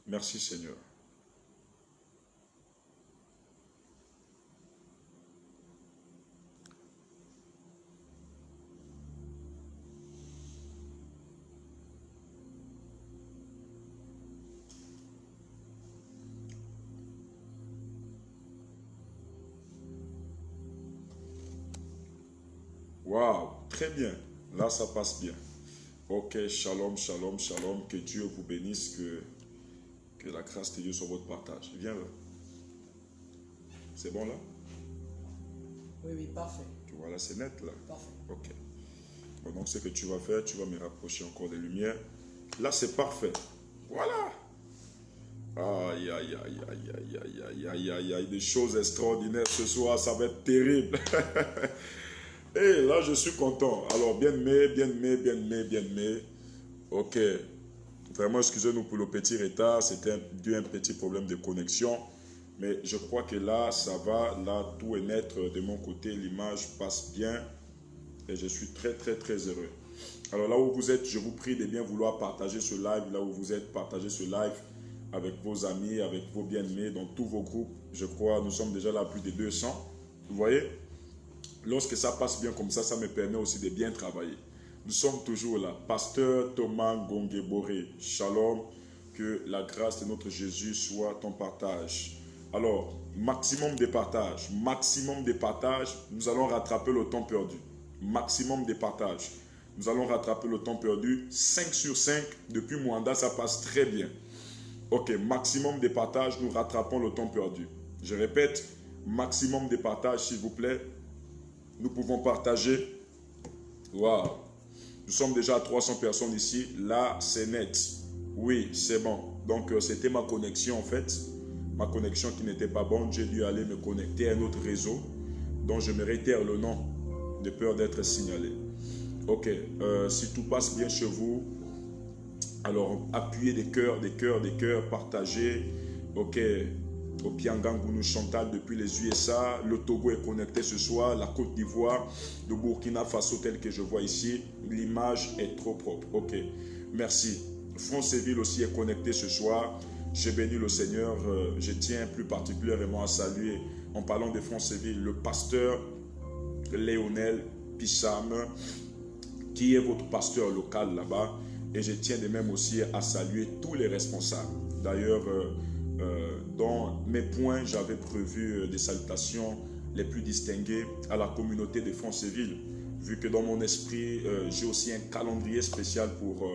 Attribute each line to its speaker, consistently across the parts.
Speaker 1: Merci Seigneur. Waouh, très bien. Là, ça passe bien. Ok, shalom, shalom, shalom. Que Dieu vous bénisse, que la grâce de Dieu soit votre partage. Viens là. C'est bon là?
Speaker 2: Oui, oui, parfait.
Speaker 1: Tu vois là, c'est net là.
Speaker 2: Parfait.
Speaker 1: Ok. Bon, donc ce que tu vas faire, tu vas me rapprocher encore des lumières. Là, c'est parfait. Voilà. Aïe, aïe, aïe, aïe, aïe, aïe, aïe, aïe, aïe, aïe, des choses extraordinaires ce soir, ça va être terrible. Et là, je suis content. Alors, bien-aimé, bien-aimé, bien-aimé, bien-aimé. Ok. Vraiment, excusez-nous pour le petit retard. C'était dû à un petit problème de connexion. Mais je crois que là, ça va. Là, tout est net de mon côté. L'image passe bien. Et je suis très, très, très heureux. Alors là où vous êtes, je vous prie de bien vouloir partager ce live. Là où vous êtes, partagez ce live avec vos amis, avec vos bien-aimés, dans tous vos groupes. Je crois, nous sommes déjà là à plus de 200. Vous voyez? Lorsque ça passe bien comme ça me permet aussi de bien travailler. Nous sommes toujours là. Pasteur Thomas Gongeboré, shalom, que la grâce de notre Jésus soit ton partage. Alors, maximum de partage, nous allons rattraper le temps perdu. Maximum de partage, nous allons rattraper le temps perdu. 5 sur 5, depuis Mwanda, ça passe très bien. Ok, maximum de partage, nous rattrapons le temps perdu. Je répète, maximum de partage, s'il vous plaît. Nous pouvons partager. Waouh. Nous sommes déjà à 300 personnes ici. Là, c'est net. Oui, c'est bon. Donc, c'était ma connexion en fait. Ma connexion qui n'était pas bonne. J'ai dû aller me connecter à un autre réseau dont je me réitère le nom de peur d'être signalé. Ok. Si tout passe bien chez vous, alors appuyez des cœurs, des cœurs, des cœurs, partagez. Ok. Au Piangangounou Chantal depuis les USA, le Togo est connecté ce soir, la Côte d'Ivoire, le Burkina Faso tel que je vois ici, l'image est trop propre. Ok, merci. Franceville aussi est connecté ce soir. Je bénis le Seigneur. Je tiens plus particulièrement à saluer, en parlant de Franceville, le pasteur Léonel Picham, qui est votre pasteur local là-bas. Et je tiens de même aussi à saluer tous les responsables. D'ailleurs, dans mes points, j'avais prévu des salutations les plus distinguées à la communauté de Franceville, vu que dans mon esprit, j'ai aussi un calendrier spécial pour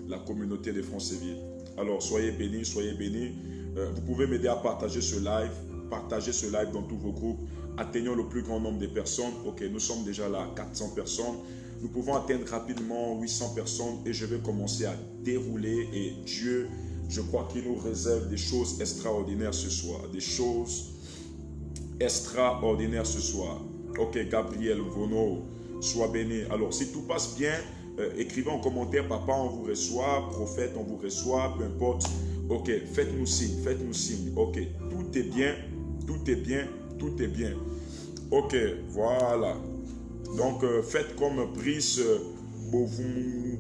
Speaker 1: la communauté de Franceville. Alors, soyez bénis, soyez bénis. Vous pouvez m'aider à partager ce live dans tous vos groupes. Atteignons le plus grand nombre de personnes. Ok, nous sommes déjà là à 400 personnes. Nous pouvons atteindre rapidement 800 personnes et je vais commencer à dérouler et Dieu, je crois qu'il nous réserve des choses extraordinaires ce soir. Des choses extraordinaires ce soir. Ok, Gabriel Vono, sois béni. Alors, si tout passe bien, écrivez en commentaire, papa, on vous reçoit, prophète, on vous reçoit, peu importe. Ok, faites-nous signe, faites-nous signe. Ok, tout est bien, tout est bien, tout est bien. Ok, voilà. Donc, faites comme Brice Bovundilemi.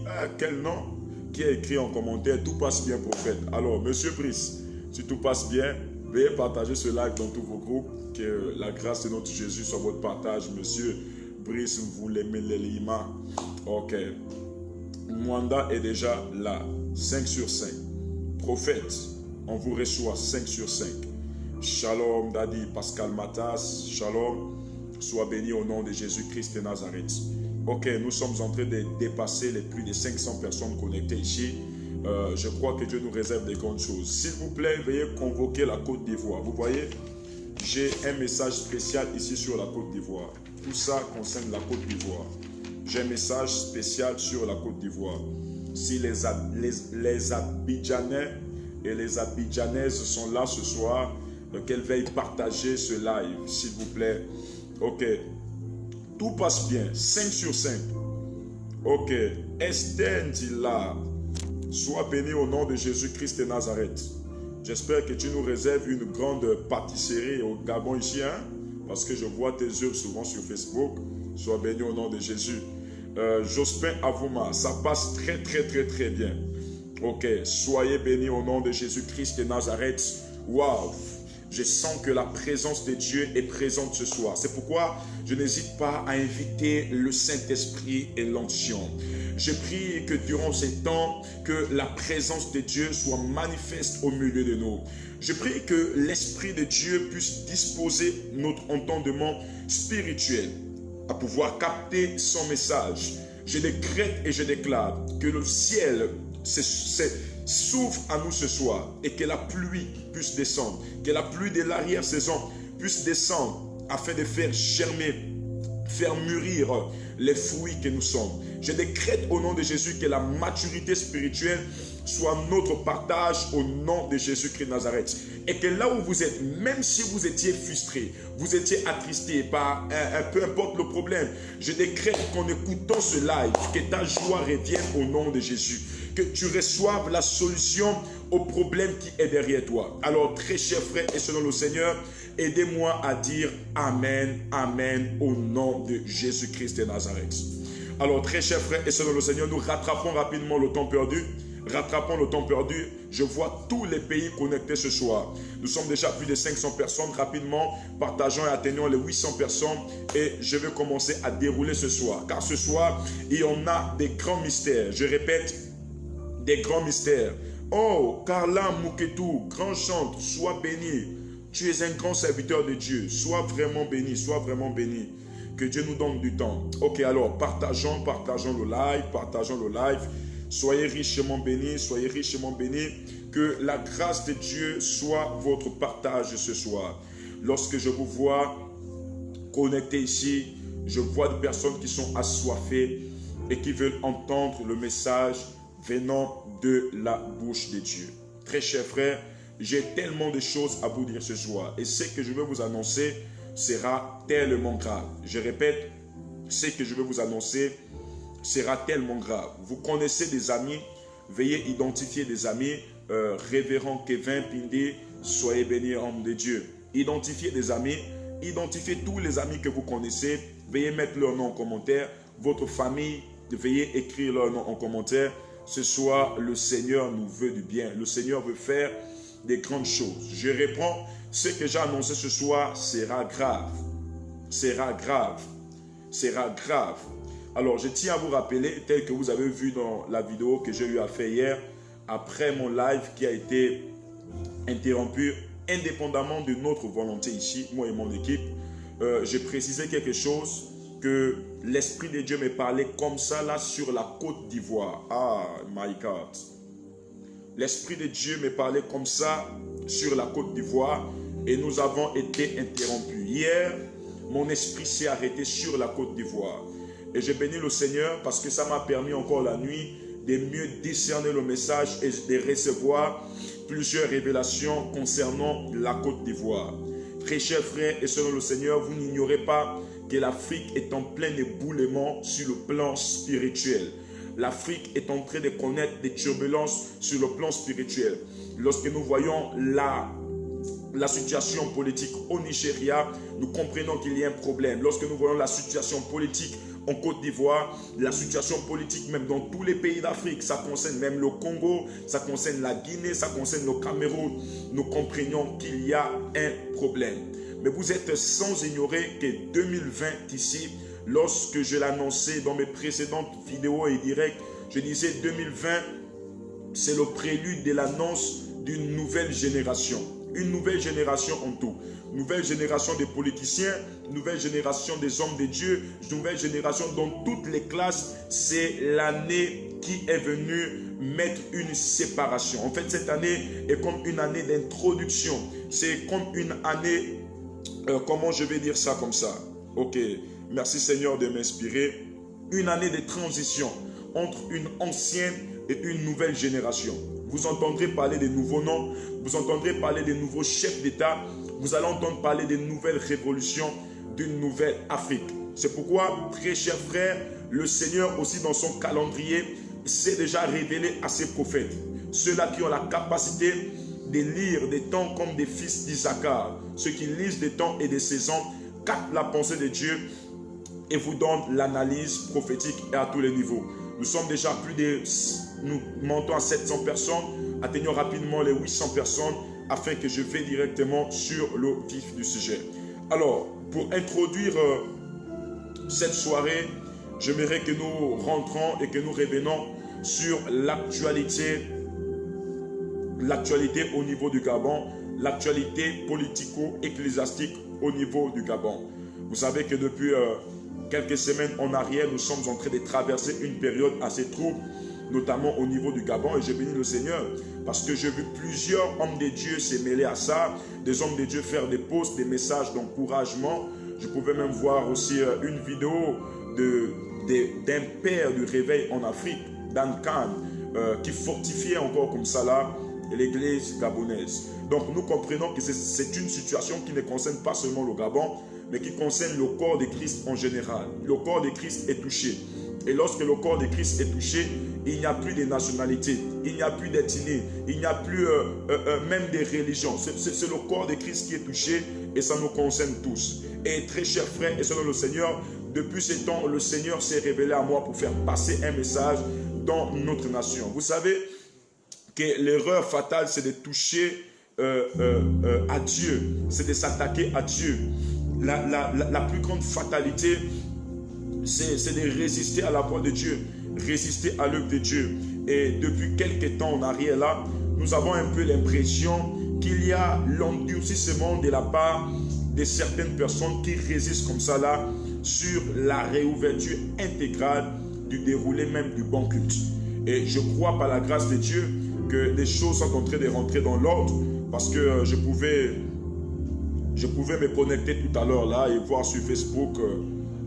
Speaker 1: Ah, quel nom? Qui a écrit en commentaire, tout passe bien, prophète. Alors, monsieur Brice, si tout passe bien, veuillez partager ce live dans tous vos groupes. Que la grâce de notre Jésus soit votre partage, monsieur Brice, vous l'aimez les Lima. Ok. Mwanda est déjà là. 5 sur 5. Prophète, on vous reçoit 5 sur 5. Shalom, Dadi, Pascal Matas. Shalom. Sois béni au nom de Jésus-Christ de Nazareth. Ok, nous sommes en train de dépasser les plus de 500 personnes connectées ici. Je crois que Dieu nous réserve des grandes choses. S'il vous plaît, veuillez convoquer la Côte d'Ivoire. Vous voyez, j'ai un message spécial ici sur la Côte d'Ivoire. Tout ça concerne la Côte d'Ivoire. J'ai un message spécial sur la Côte d'Ivoire. Si les Abidjanais et les Abidjanaises sont là ce soir, qu'elles veuillent partager ce live, s'il vous plaît. Ok, tout passe bien, 5 sur 5. Ok, Esther Ndila, sois béni au nom de Jésus-Christ de Nazareth. J'espère que tu nous réserves une grande pâtisserie au Gabon ici, hein? Parce que je vois tes œuvres souvent sur Facebook. Sois béni au nom de Jésus. Jospin Avouma, ça passe très très très très bien. Ok, soyez bénis au nom de Jésus-Christ de Nazareth. Waouh! Je sens que la présence de Dieu est présente ce soir. C'est pourquoi je n'hésite pas à inviter le Saint-Esprit et l'onction. Je prie que durant ces temps, que la présence de Dieu soit manifeste au milieu de nous. Je prie que l'Esprit de Dieu puisse disposer notre entendement spirituel à pouvoir capter son message. Je décrète et je déclare que le ciel s'ouvre à nous ce soir et que la pluie puisse descendre, que la pluie de l'arrière-saison puisse descendre afin de faire germer, faire mûrir les fruits que nous sommes. Je décrète au nom de Jésus que la maturité spirituelle soit notre partage au nom de Jésus-Christ de Nazareth. Et que là où vous êtes, même si vous étiez frustré, vous étiez attristé par peu importe le problème, je décrète qu'en écoutant ce live, que ta joie revienne au nom de Jésus. Que tu reçoives la solution au problème qui est derrière toi. Alors, très chers frères et sœurs dans le Seigneur, aidez-moi à dire Amen, Amen au nom de Jésus-Christ de Nazareth. Alors, très chers frères et sœurs dans le Seigneur, nous rattrapons rapidement le temps perdu. Rattrapons le temps perdu. Je vois tous les pays connectés ce soir. Nous sommes déjà plus de 500 personnes. Rapidement, partageons et atteignons les 800 personnes. Et je vais commencer à dérouler ce soir. Car ce soir, il y en a des grands mystères. Je répète, des grands mystères. Oh, Carla Mouketou, grand chante, sois béni. Tu es un grand serviteur de Dieu. Sois vraiment béni, sois vraiment béni. Que Dieu nous donne du temps. Ok, alors, partageons le live. Soyez richement bénis, soyez richement bénis. Que la grâce de Dieu soit votre partage ce soir. Lorsque je vous vois connectés ici, je vois des personnes qui sont assoiffées et qui veulent entendre le message venant de la bouche de Dieu. Très chers frères, j'ai tellement de choses à vous dire ce soir. Et ce que je vais vous annoncer sera tellement grave. Je répète, ce que je vais vous annoncer sera tellement grave. Vous connaissez des amis, veuillez identifier des amis. Révérend Kevin Pindé, soyez bénis, homme de Dieu. Identifiez des amis, identifiez tous les amis que vous connaissez. Veuillez mettre leur nom en commentaire. Votre famille, veuillez écrire leur nom en commentaire. Ce soir, le Seigneur nous veut du bien. Le Seigneur veut faire des grandes choses. Je réponds, ce que j'ai annoncé ce soir sera grave. Sera grave. Sera grave. Alors, je tiens à vous rappeler, tel que vous avez vu dans la vidéo que j'ai eu à faire hier, après mon live qui a été interrompu, indépendamment de notre volonté ici, moi et mon équipe, j'ai précisé quelque chose, que l'Esprit de Dieu me parlait comme ça là sur la Côte d'Ivoire. Ah, my God. L'Esprit de Dieu me parlait comme ça sur la Côte d'Ivoire et nous avons été interrompus. Hier, mon esprit s'est arrêté sur la Côte d'Ivoire. Et j'ai béni le Seigneur parce que ça m'a permis encore la nuit de mieux discerner le message et de recevoir plusieurs révélations concernant la Côte d'Ivoire. Très chers frères et sœurs dans le Seigneur, vous n'ignorez pas que l'Afrique est en plein éboulement sur le plan spirituel. L'Afrique est en train de connaître des turbulences sur le plan spirituel. Lorsque nous voyons la situation politique au Nigeria, nous comprenons qu'il y a un problème. Lorsque nous voyons la situation politique en Côte d'Ivoire, la situation politique même dans tous les pays d'Afrique, ça concerne même le Congo, ça concerne la Guinée, ça concerne le Cameroun, nous comprenons qu'il y a un problème. Mais vous êtes sans ignorer que 2020 ici, lorsque je l'annonçais dans mes précédentes vidéos et directs, je disais 2020, c'est le prélude de l'annonce d'une nouvelle génération. Une nouvelle génération en tout. Nouvelle génération des politiciens, nouvelle génération des hommes de Dieu, nouvelle génération dans toutes les classes. C'est l'année qui est venue mettre une séparation. En fait, cette année est comme une année d'introduction. C'est comme une année, comment je vais dire ça comme ça? Ok, merci Seigneur de m'inspirer. Une année de transition entre une ancienne et une nouvelle génération. Vous entendrez parler des nouveaux noms, vous entendrez parler des nouveaux chefs d'État, vous allez entendre parler des nouvelles révolutions, d'une nouvelle Afrique. C'est pourquoi, très chers frères, le Seigneur aussi dans son calendrier s'est déjà révélé à ses prophètes. Ceux-là qui ont la capacité de lire des temps comme des fils d'Issachar, ceux qui lisent des temps et des saisons, captent la pensée de Dieu et vous donnent l'analyse prophétique et à tous les niveaux. Nous sommes déjà plus de nous montons à 700 personnes, atteignons rapidement les 800 personnes afin que je vais directement sur le vif du sujet. Alors, pour introduire cette soirée, j'aimerais que nous rentrons et que nous revenons sur l'actualité au niveau du Gabon, l'actualité politico-ecclésiastique au niveau du Gabon. Vous savez que depuis quelques semaines en arrière, nous sommes en train de traverser une période assez trouble, notamment au niveau du Gabon, et je bénis le Seigneur parce que j'ai vu plusieurs hommes de Dieu se mêler à ça, des hommes de Dieu faire des posts, des messages d'encouragement. Je pouvais même voir aussi une vidéo d'un père du réveil en Afrique, Dan Khan, qui fortifiait encore comme ça là l'église gabonaise. Donc nous comprenons que c'est une situation qui ne concerne pas seulement le Gabon, mais qui concerne le corps de Christ en général. Le corps de Christ est touché. Et lorsque le corps de Christ est touché, il n'y a plus de nationalité, il n'y a plus d'ethnie, il n'y a plus même des religions. C'est le corps de Christ qui est touché et ça nous concerne tous. Et très chers frères et sœurs dans le Seigneur, depuis ce temps, le Seigneur s'est révélé à moi pour faire passer un message dans notre nation. Vous savez que l'erreur fatale, c'est de toucher à Dieu, c'est de s'attaquer à Dieu. La plus grande fatalité, c'est de résister à la voix de Dieu, résister à l'œuvre de Dieu. Et depuis quelques temps en arrière là, nous avons un peu l'impression qu'il y a l'endurcissement de la part de certaines personnes qui résistent comme ça là sur la réouverture intégrale du déroulé même du bon culte. Et je crois par la grâce de Dieu que des choses sont en train de rentrer dans l'ordre parce que je pouvais me connecter tout à l'heure là et voir sur Facebook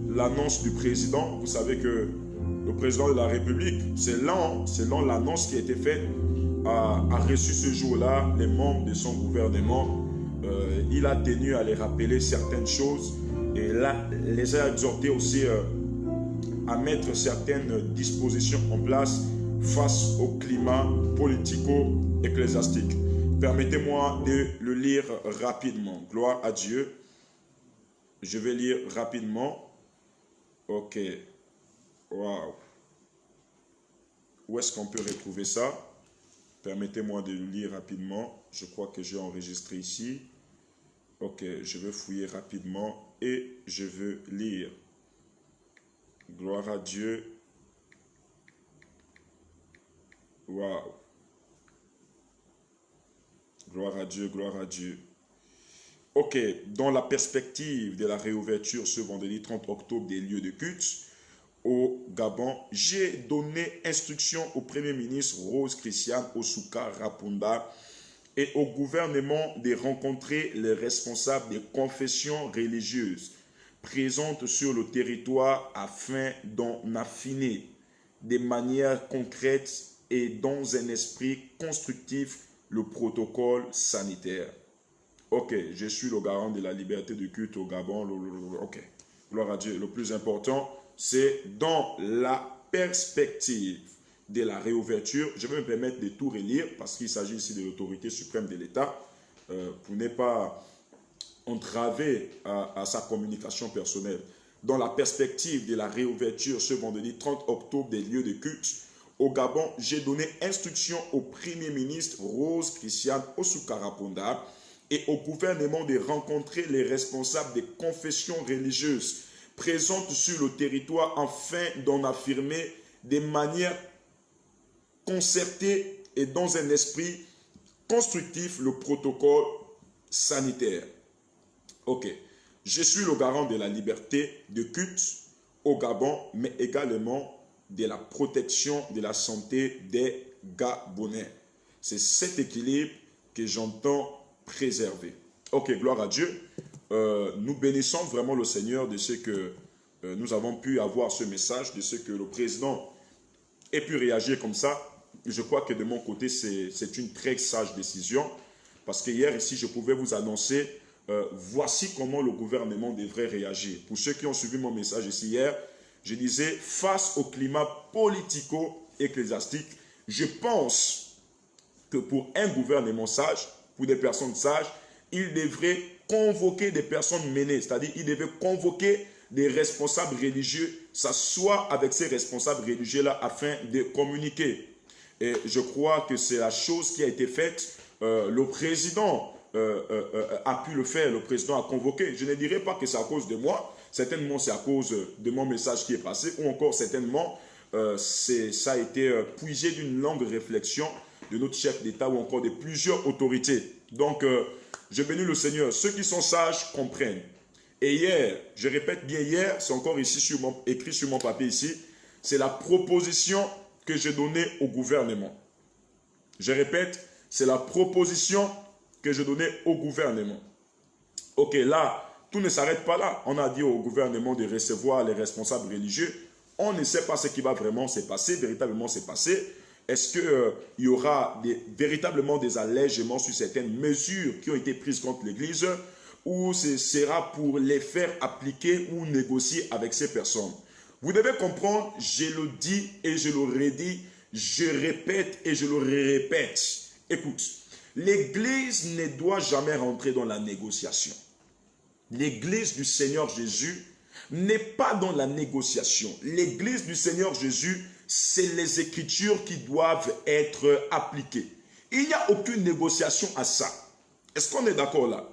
Speaker 1: l'annonce du président. Vous savez que le président de la République, selon l'annonce qui a été faite, a reçu ce jour-là les membres de son gouvernement. Il a tenu à les rappeler certaines choses et là, les a exhortés aussi à mettre certaines dispositions en place face au climat politico-ecclésiastique. Permettez-moi de le lire rapidement. Gloire à Dieu. Je vais lire rapidement. Ok. Wow. Où est-ce qu'on peut retrouver ça? Permettez-moi de le lire rapidement. Je crois que j'ai enregistré ici. Ok, je vais fouiller rapidement et je veux lire. Gloire à Dieu. Wow. Gloire à Dieu, gloire à Dieu. Ok, dans la perspective de la réouverture ce vendredi 30 octobre des lieux de culte au Gabon, j'ai donné instruction au Premier ministre Rose Christiane Osuka Rapunda et au gouvernement de rencontrer les responsables des confessions religieuses présentes sur le territoire afin d'en affiner de manière concrète et dans un esprit constructif le protocole sanitaire. Ok, je suis le garant de la liberté de culte au Gabon. Ok, gloire à Dieu. Le plus important, c'est dans la perspective de la réouverture. Je vais me permettre de tout relire parce qu'il s'agit ici de l'autorité suprême de l'État pour ne pas entraver à sa communication personnelle. Dans la perspective de la réouverture ce vendredi 30 octobre des lieux de culte au Gabon, j'ai donné instruction au Premier ministre Rose Christiane Osuka Rapunda et au gouvernement de rencontrer les responsables des confessions religieuses présentes sur le territoire afin d'en affirmer de manière concertée et dans un esprit constructif le protocole sanitaire. Ok, je suis le garant de la liberté de culte au Gabon, mais également de la protection de la santé des Gabonais. C'est cet équilibre que j'entends préserver. Ok, gloire à Dieu. Nous bénissons vraiment le Seigneur de ce que nous avons pu avoir ce message, de ce que le président ait pu réagir comme ça. Je crois que de mon côté, c'est une très sage décision. Parce que hier, ici, je pouvais vous annoncer, voici comment le gouvernement devrait réagir. Pour ceux qui ont suivi mon message ici hier, je disais, face au climat politico-ecclésiastique, je pense que pour un gouvernement sage, pour des personnes sages, il devrait convoquer des personnes menées, c'est-à-dire il devait convoquer des responsables religieux, s'asseoir avec ces responsables religieux-là afin de communiquer. Et je crois que c'est la chose qui a été faite. Le président a pu le faire, le président a convoqué. Je ne dirais pas que c'est à cause de moi, certainement c'est à cause de mon message qui est passé, ou encore certainement ça a été puisé d'une longue réflexion de notre chef d'État ou encore de plusieurs autorités. Donc, je bénis le Seigneur. Ceux qui sont sages comprennent. Et hier, je répète bien hier, c'est encore ici écrit sur mon papier ici, c'est la proposition que j'ai donnée au gouvernement. Je répète, c'est la proposition que je donnais au gouvernement. Ok, là, tout ne s'arrête pas là. On a dit au gouvernement de recevoir les responsables religieux. On ne sait pas ce qui va vraiment se passer, véritablement se passer. Est-ce qu'il y aura véritablement des allègements sur certaines mesures qui ont été prises contre l'Église ou ce sera pour les faire appliquer ou négocier avec ces personnes? Vous devez comprendre, je le dis et je le redis, je répète et je le répète. Écoute, l'Église ne doit jamais rentrer dans la négociation. L'Église du Seigneur Jésus n'est pas dans la négociation. L'Église du Seigneur Jésus, c'est les Écritures qui doivent être appliquées. Il n'y a aucune négociation à ça. Est-ce qu'on est d'accord là?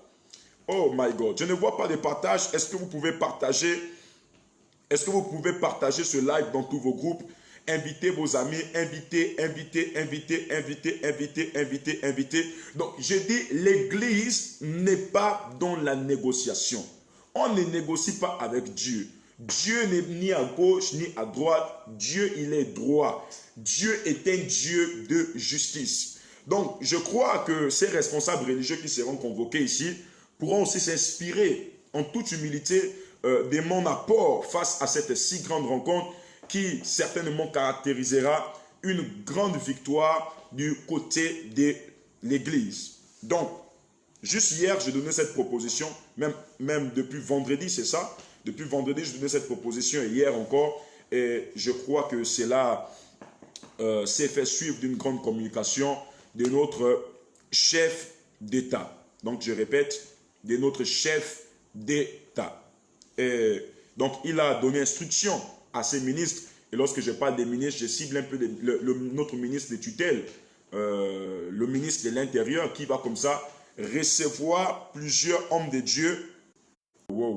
Speaker 1: Oh my God, je ne vois pas de partage. Est-ce que vous pouvez partager? Est-ce que vous pouvez partager ce live dans tous vos groupes? Invitez vos amis, invitez. Donc, je dis, l'Église n'est pas dans la négociation. On ne négocie pas avec Dieu. Dieu n'est ni à gauche ni à droite. Dieu, il est droit. Dieu est un Dieu de justice. Donc, je crois que ces responsables religieux qui seront convoqués ici pourront aussi s'inspirer en toute humilité de mon apport face à cette si grande rencontre qui certainement caractérisera une grande victoire du côté de l'Église. Donc, juste hier, j'ai donné cette proposition, même depuis vendredi, c'est ça? Depuis vendredi, j'ai donné cette proposition et hier encore, et je crois que cela s'est fait suivre d'une grande communication de notre chef d'État. Donc, je répète, de notre chef d'État. Et donc, il a donné instruction à ses ministres. Et lorsque je parle des ministres, je cible un peu notre ministre de tutelle, le ministre de l'Intérieur, qui va comme ça recevoir plusieurs hommes de Dieu. Wow.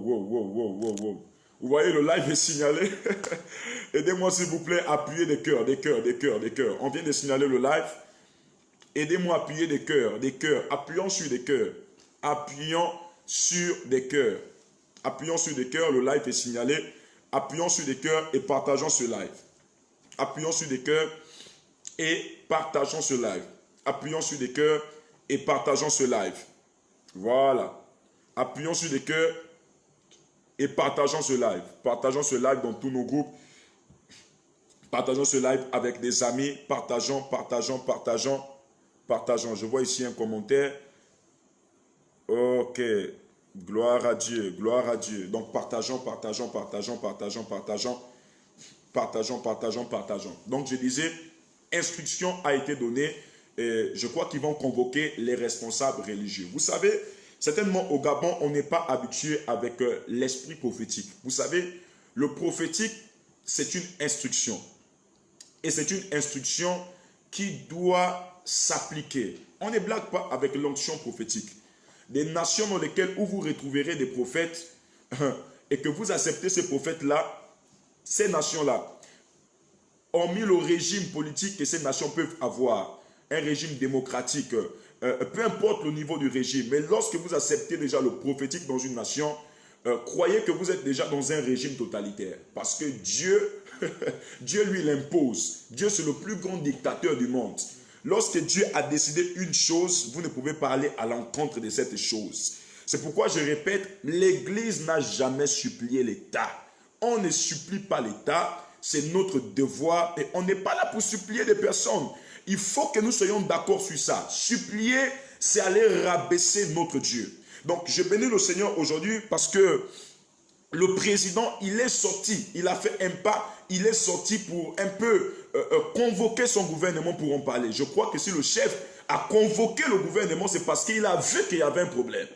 Speaker 1: Vous voyez, le live est signalé. Aidez-moi s'il vous plaît, appuyez des cœurs. On vient de signaler le live. Aidez-moi à appuyer des cœurs. Appuyons sur des cœurs. Appuyons sur des cœurs. Le live est signalé. Appuyons sur des cœurs et partageons ce live. Appuyons sur des cœurs et partageons ce live. Appuyons sur des cœurs et partageons ce live. Voilà. Appuyons sur des cœurs et partageons ce live. Partageons ce live dans tous nos groupes. Partageons ce live avec des amis. Partageons. Je vois ici un commentaire. Ok. Gloire à Dieu. Donc, partageons. Donc, je disais, instruction a été donnée et je crois qu'ils vont convoquer les responsables religieux. Vous savez, certainement au Gabon, on n'est pas habitué avec l'esprit prophétique. Vous savez, le prophétique, c'est une instruction. Et c'est une instruction qui doit s'appliquer. On ne blague pas avec l'onction prophétique. Des nations dans lesquelles où vous retrouverez des prophètes et que vous acceptez ces prophètes-là, ces nations-là, hormis le régime politique que ces nations peuvent avoir, un régime démocratique, peu importe le niveau du régime, mais lorsque vous acceptez déjà le prophétique dans une nation, croyez que vous êtes déjà dans un régime totalitaire. Parce que Dieu, Dieu lui l'impose. Dieu, c'est le plus grand dictateur du monde. Lorsque Dieu a décidé une chose, vous ne pouvez pas aller à l'encontre de cette chose. C'est pourquoi je répète, l'Église n'a jamais supplié l'État. On ne supplie pas l'État, c'est notre devoir et on n'est pas là pour supplier des personnes. Il faut que nous soyons d'accord sur ça. Supplier, c'est aller rabaisser notre Dieu. Donc, je bénis le Seigneur aujourd'hui parce que le président, il est sorti, il a fait un pas, il est sorti pour un peu convoquer son gouvernement pour en parler. Je crois que si le chef a convoqué le gouvernement, c'est parce qu'il a vu qu'il y avait un problème.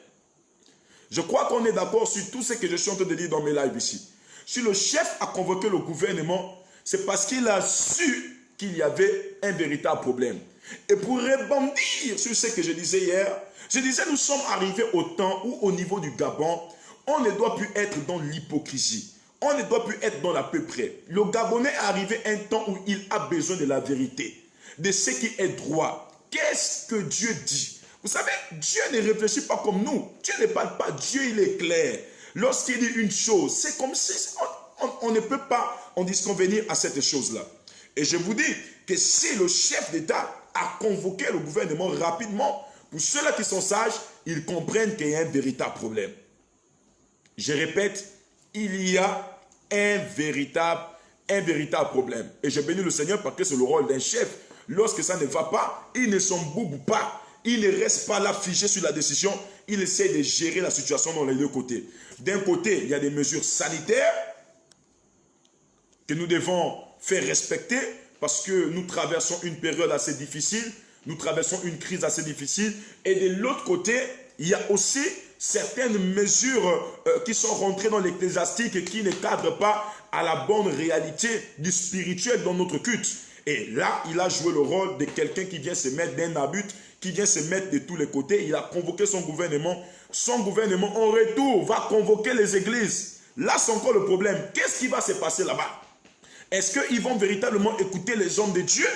Speaker 1: Je crois qu'on est d'accord sur tout ce que je suis en train de dire dans mes lives ici. Si le chef a convoqué le gouvernement, c'est parce qu'il a su qu'il y avait un véritable problème. Et pour rebondir sur ce que je disais hier, je disais nous sommes arrivés au temps où au niveau du Gabon, on ne doit plus être dans l'hypocrisie. On ne doit plus être dans l'à peu près. Le Gabonais est arrivé un temps où il a besoin de la vérité, de ce qui est droit. Qu'est-ce que Dieu dit? Vous savez, Dieu ne réfléchit pas comme nous. Dieu ne parle pas. Dieu, il est clair. Lorsqu'il dit une chose, c'est comme si on ne peut pas en disconvenir à cette chose-là. Et je vous dis que si le chef d'État a convoqué le gouvernement rapidement, pour ceux-là qui sont sages, ils comprennent qu'il y a un véritable problème. Je répète, il y a un véritable problème. Et je bénis le Seigneur parce que c'est le rôle d'un chef. Lorsque ça ne va pas, il ne s'emboube pas. Il ne reste pas là figé sur la décision. Il essaie de gérer la situation dans les deux côtés. D'un côté, il y a des mesures sanitaires que nous devons faire respecter parce que nous traversons une période assez difficile. Nous traversons une crise assez difficile. Et de l'autre côté, il y a aussi certaines mesures qui sont rentrées dans l'ecclésiastique et qui ne cadrent pas à la bonne réalité du spirituel dans notre culte. Et là, il a joué le rôle de quelqu'un qui vient se mettre d'un abut, qui vient se mettre de tous les côtés. Il a convoqué son gouvernement. Son gouvernement, en retour, va convoquer les églises. Là, c'est encore le problème. Qu'est-ce qui va se passer là-bas? Est-ce qu'ils vont véritablement écouter les hommes de Dieu?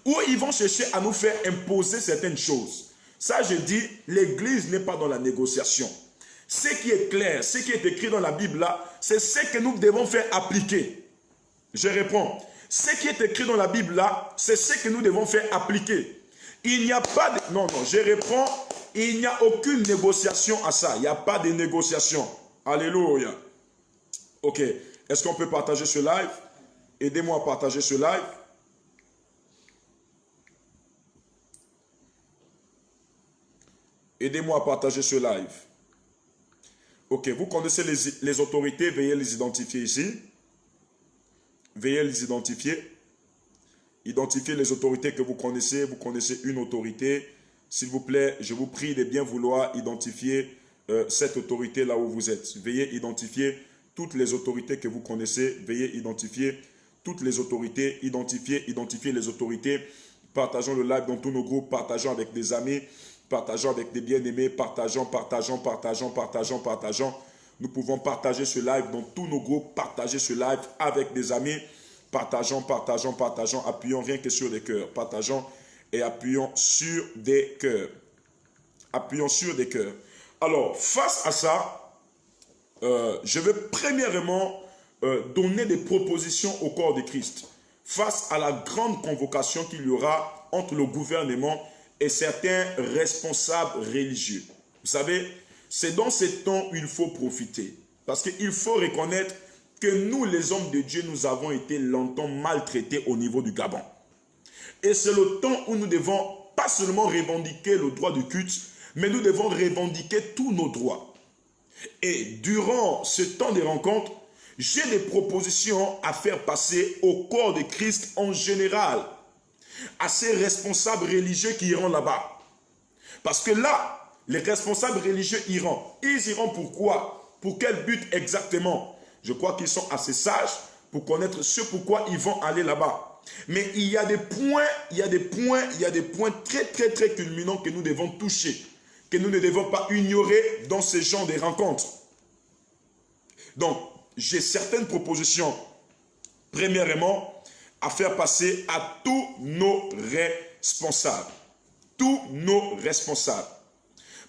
Speaker 1: Ou ils vont chercher à nous faire imposer certaines choses? Ça, je dis, l'église n'est pas dans la négociation. Ce qui est clair, ce qui est écrit dans la Bible là, c'est ce que nous devons faire appliquer. Je réponds. Ce qui est écrit dans la Bible là, c'est ce que nous devons faire appliquer. Il n'y a pas de... Non, je réponds. Il n'y a aucune négociation à ça. Il n'y a pas de négociation. Alléluia. Ok. Est-ce qu'on peut partager ce live? Aidez-moi à partager ce live. Aidez-moi à partager ce live. Ok, vous connaissez les autorités, veuillez les identifier ici. Veuillez les identifier. Identifiez les autorités que vous connaissez une autorité. S'il vous plaît, je vous prie de bien vouloir identifier cette autorité là où vous êtes. Veuillez identifier toutes les autorités que vous connaissez. Veuillez identifier toutes les autorités. Identifiez les autorités. Partageons le live dans tous nos groupes. Partageons avec des amis. Partageons avec des bien-aimés, partageons. Nous pouvons partager ce live dans tous nos groupes, partager ce live avec des amis. Partageons. Appuyons rien que sur des cœurs. Partageons et appuyons sur des cœurs. Alors, face à ça, je vais premièrement donner des propositions au corps de Christ. Face à la grande convocation qu'il y aura entre le gouvernement et certains responsables religieux. Vous savez, c'est dans ces temps où il faut profiter. Parce qu'il faut reconnaître que nous, les hommes de Dieu, nous avons été longtemps maltraités au niveau du Gabon. Et c'est le temps où nous devons pas seulement revendiquer le droit du culte, mais nous devons revendiquer tous nos droits. Et durant ce temps de rencontre, j'ai des propositions à faire passer au corps de Christ en général, à ces responsables religieux qui iront là-bas. Parce que là, les responsables religieux iront. Ils iront pourquoi? Pour quel but exactement? Je crois qu'ils sont assez sages pour connaître ce pourquoi ils vont aller là-bas. Mais il y a des points très culminants que nous devons toucher, que nous ne devons pas ignorer dans ce genre de rencontres. Donc, j'ai certaines propositions. Premièrement, à faire passer à tous nos responsables. Tous nos responsables.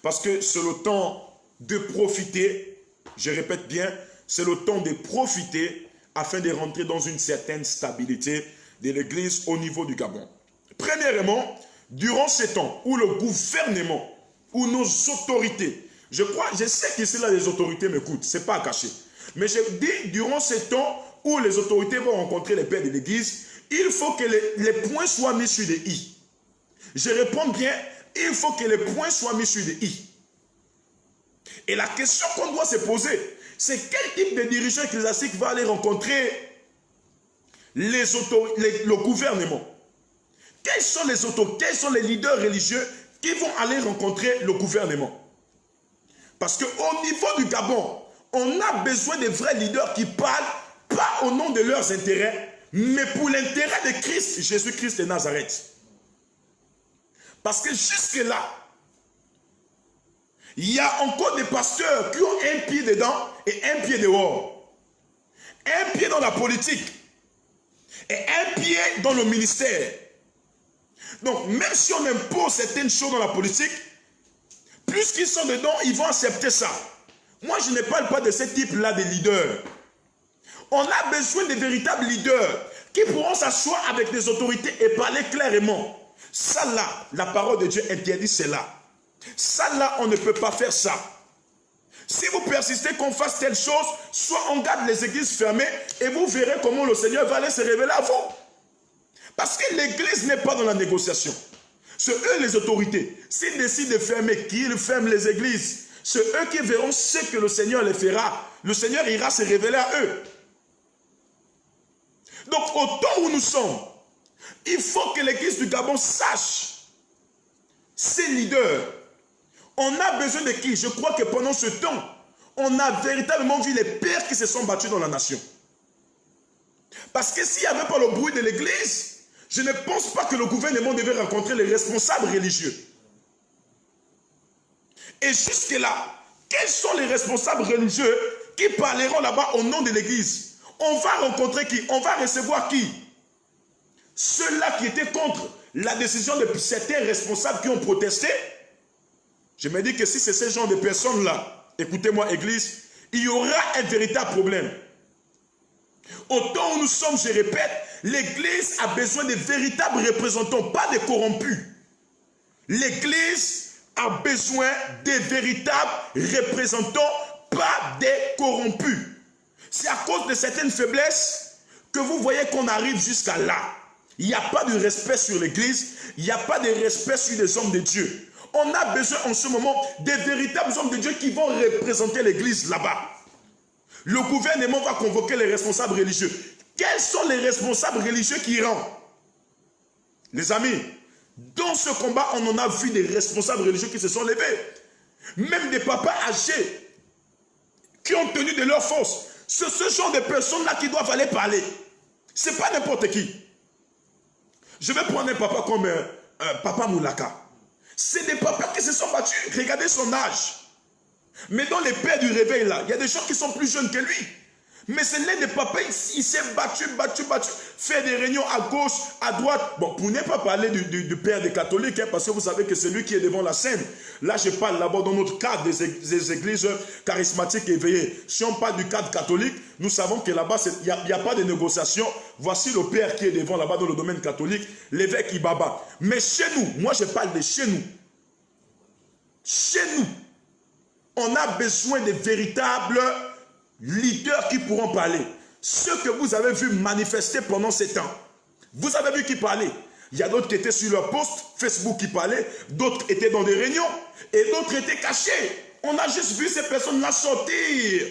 Speaker 1: Parce que c'est le temps de profiter, je répète bien, c'est le temps de profiter afin de rentrer dans une certaine stabilité de l'Église au niveau du Gabon. Premièrement, durant ces temps où le gouvernement, où nos autorités, je sais qu'ici là les autorités m'écoutent, ce n'est pas à cacher. Mais je dis, durant ces temps où les autorités vont rencontrer les pères de l'Église, il faut que les points soient mis sur des i. Je réponds bien, il faut que les points soient mis sur des i. Et la question qu'on doit se poser, c'est quel type de dirigeant ecclésiastique va aller rencontrer le gouvernement? Quels sont les autorités, quels sont les leaders religieux qui vont aller rencontrer le gouvernement? Parce qu'au niveau du Gabon, on a besoin de vrais leaders qui parlent pas au nom de leurs intérêts, mais pour l'intérêt de Christ, Jésus-Christ de Nazareth. Parce que jusque-là, il y a encore des pasteurs qui ont un pied dedans et un pied dehors. Un pied dans la politique et un pied dans le ministère. Donc, même si on impose certaines choses dans la politique, puisqu'ils sont dedans, ils vont accepter ça. Moi, je ne parle pas de ce type-là de leaders. On a besoin de véritables leaders qui pourront s'asseoir avec les autorités et parler clairement. Ça là, la parole de Dieu interdit cela. Ça là, on ne peut pas faire ça. Si vous persistez qu'on fasse telle chose, soit on garde les églises fermées et vous verrez comment le Seigneur va aller se révéler à vous. Parce que l'église n'est pas dans la négociation. C'est eux les autorités. S'ils décident de fermer, qu'ils ferment les églises, c'est eux qui verront ce que le Seigneur les fera. Le Seigneur ira se révéler à eux. Donc, au temps où nous sommes, il faut que l'église du Gabon sache ses leaders. On a besoin de qui? Je crois que pendant ce temps, on a véritablement vu les pères qui se sont battus dans la nation. Parce que s'il n'y avait pas le bruit de l'église, je ne pense pas que le gouvernement devait rencontrer les responsables religieux. Et jusque-là, quels sont les responsables religieux qui parleront là-bas au nom de l'église? On va rencontrer qui? On va recevoir qui? Ceux-là qui étaient contre la décision de certains responsables qui ont protesté. Je me dis que si c'est ce genre de personnes-là, écoutez-moi église, il y aura un véritable problème. Au temps où nous sommes, je répète, l'église a besoin de véritables représentants, pas de corrompus. L'église a besoin de véritables représentants, pas des corrompus. C'est à cause de certaines faiblesses que vous voyez qu'on arrive jusqu'à là. Il n'y a pas de respect sur l'église, il n'y a pas de respect sur les hommes de Dieu. On a besoin en ce moment de véritables hommes de Dieu qui vont représenter l'église là-bas. Le gouvernement va convoquer les responsables religieux. Quels sont les responsables religieux qui iront? Les amis, dans ce combat, on en a vu des responsables religieux qui se sont levés. Même des papas âgés qui ont tenu de leur force. C'est ce genre de personnes-là qui doivent aller parler. Ce n'est pas n'importe qui. Je vais prendre un papa comme Papa Moulaka. C'est des papas qui se sont battus. Regardez son âge. Mais dans les pères du réveil, là, il y a des gens qui sont plus jeunes que lui. Mais c'est l'un des papas, il s'est battu, fait des réunions à gauche, à droite. Bon, pour ne pas parler du père des catholiques, hein, parce que vous savez que c'est lui qui est devant la scène. Là, je parle d'abord dans notre cadre des églises charismatiques éveillées. Si on parle du cadre catholique, nous savons que là-bas, il n'y a pas de négociation. Voici le père qui est devant là-bas dans le domaine catholique, l'évêque Ibaba. Mais chez nous, moi je parle de chez nous. Chez nous, on a besoin de véritables leaders qui pourront parler. Ceux que vous avez vu manifester pendant ces temps. Vous avez vu qui parlaient. Il y a d'autres qui étaient sur leur post Facebook qui parlaient. D'autres étaient dans des réunions. Et d'autres étaient cachés. On a juste vu ces personnes-là sortir.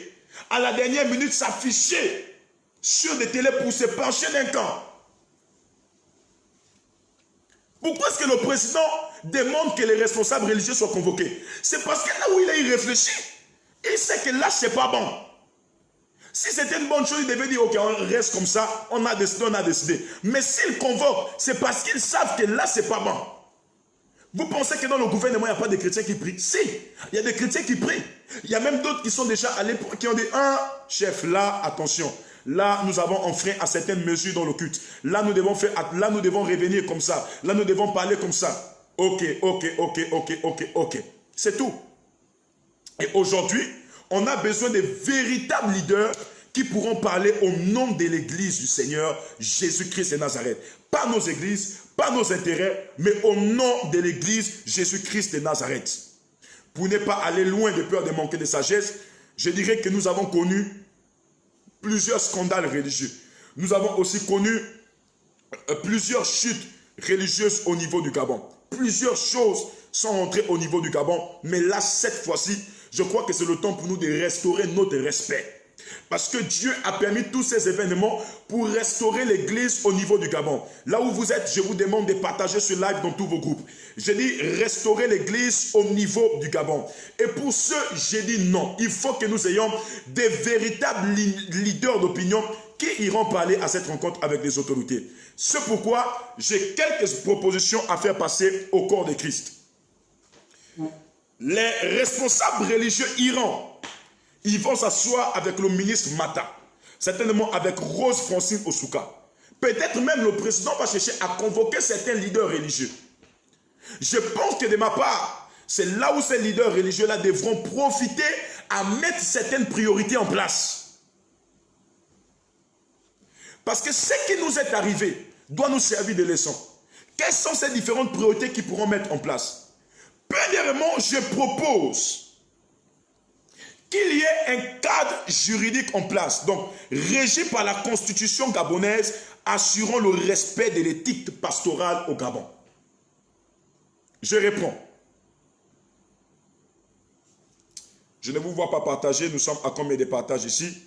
Speaker 1: À la dernière minute, s'afficher sur des télés pour se pencher d'un camp. Pourquoi est-ce que le président demande que les responsables religieux soient convoqués? C'est parce que là où il réfléchit, il sait que là, c'est pas bon. Si c'était une bonne chose, il devait dire, ok, on reste comme ça, on a décidé, on a décidé. Mais s'il convoque, c'est parce qu'ils savent que là, c'est pas bon. Vous pensez que dans le gouvernement, il n'y a pas de chrétiens qui prient? Si, il y a des chrétiens qui prient. Il y a même d'autres qui sont déjà allés, qui ont dit, chef, là, attention. Là, nous avons enfreint à certaines mesures dans le culte. Là, nous devons faire, là, nous devons revenir comme ça. Là, nous devons parler comme ça. Ok. C'est tout. Et aujourd'hui, on a besoin de véritables leaders qui pourront parler au nom de l'église du Seigneur Jésus-Christ de Nazareth. Pas nos églises, pas nos intérêts, mais au nom de l'église Jésus-Christ de Nazareth. Pour ne pas aller loin de peur de manquer de sagesse, je dirais que nous avons connu plusieurs scandales religieux. Nous avons aussi connu plusieurs chutes religieuses au niveau du Gabon. Plusieurs choses sont entrées au niveau du Gabon, mais là, cette fois-ci, je crois que c'est le temps pour nous de restaurer notre respect. Parce que Dieu a permis tous ces événements pour restaurer l'église au niveau du Gabon. Là où vous êtes, je vous demande de partager ce live dans tous vos groupes. Je dis restaurer l'église au niveau du Gabon. Et pour ceux, j'ai dit non. Il faut que nous ayons des véritables leaders d'opinion qui iront parler à cette rencontre avec les autorités. C'est pourquoi j'ai quelques propositions à faire passer au corps de Christ. Les responsables religieux iront. Ils vont s'asseoir avec le ministre Mata. Certainement avec Rose Francine Osuka. Peut-être même le président va chercher à convoquer certains leaders religieux. Je pense que de ma part, c'est là où ces leaders religieux-là devront profiter à mettre certaines priorités en place. Parce que ce qui nous est arrivé doit nous servir de leçon. Quelles sont ces différentes priorités qu'ils pourront mettre en place? Premièrement, je propose qu'il y ait un cadre juridique en place, donc régi par la constitution gabonaise, assurant le respect de l'éthique pastorale au Gabon. Je réponds. Je ne vous vois pas partager, nous sommes à combien de partages ici?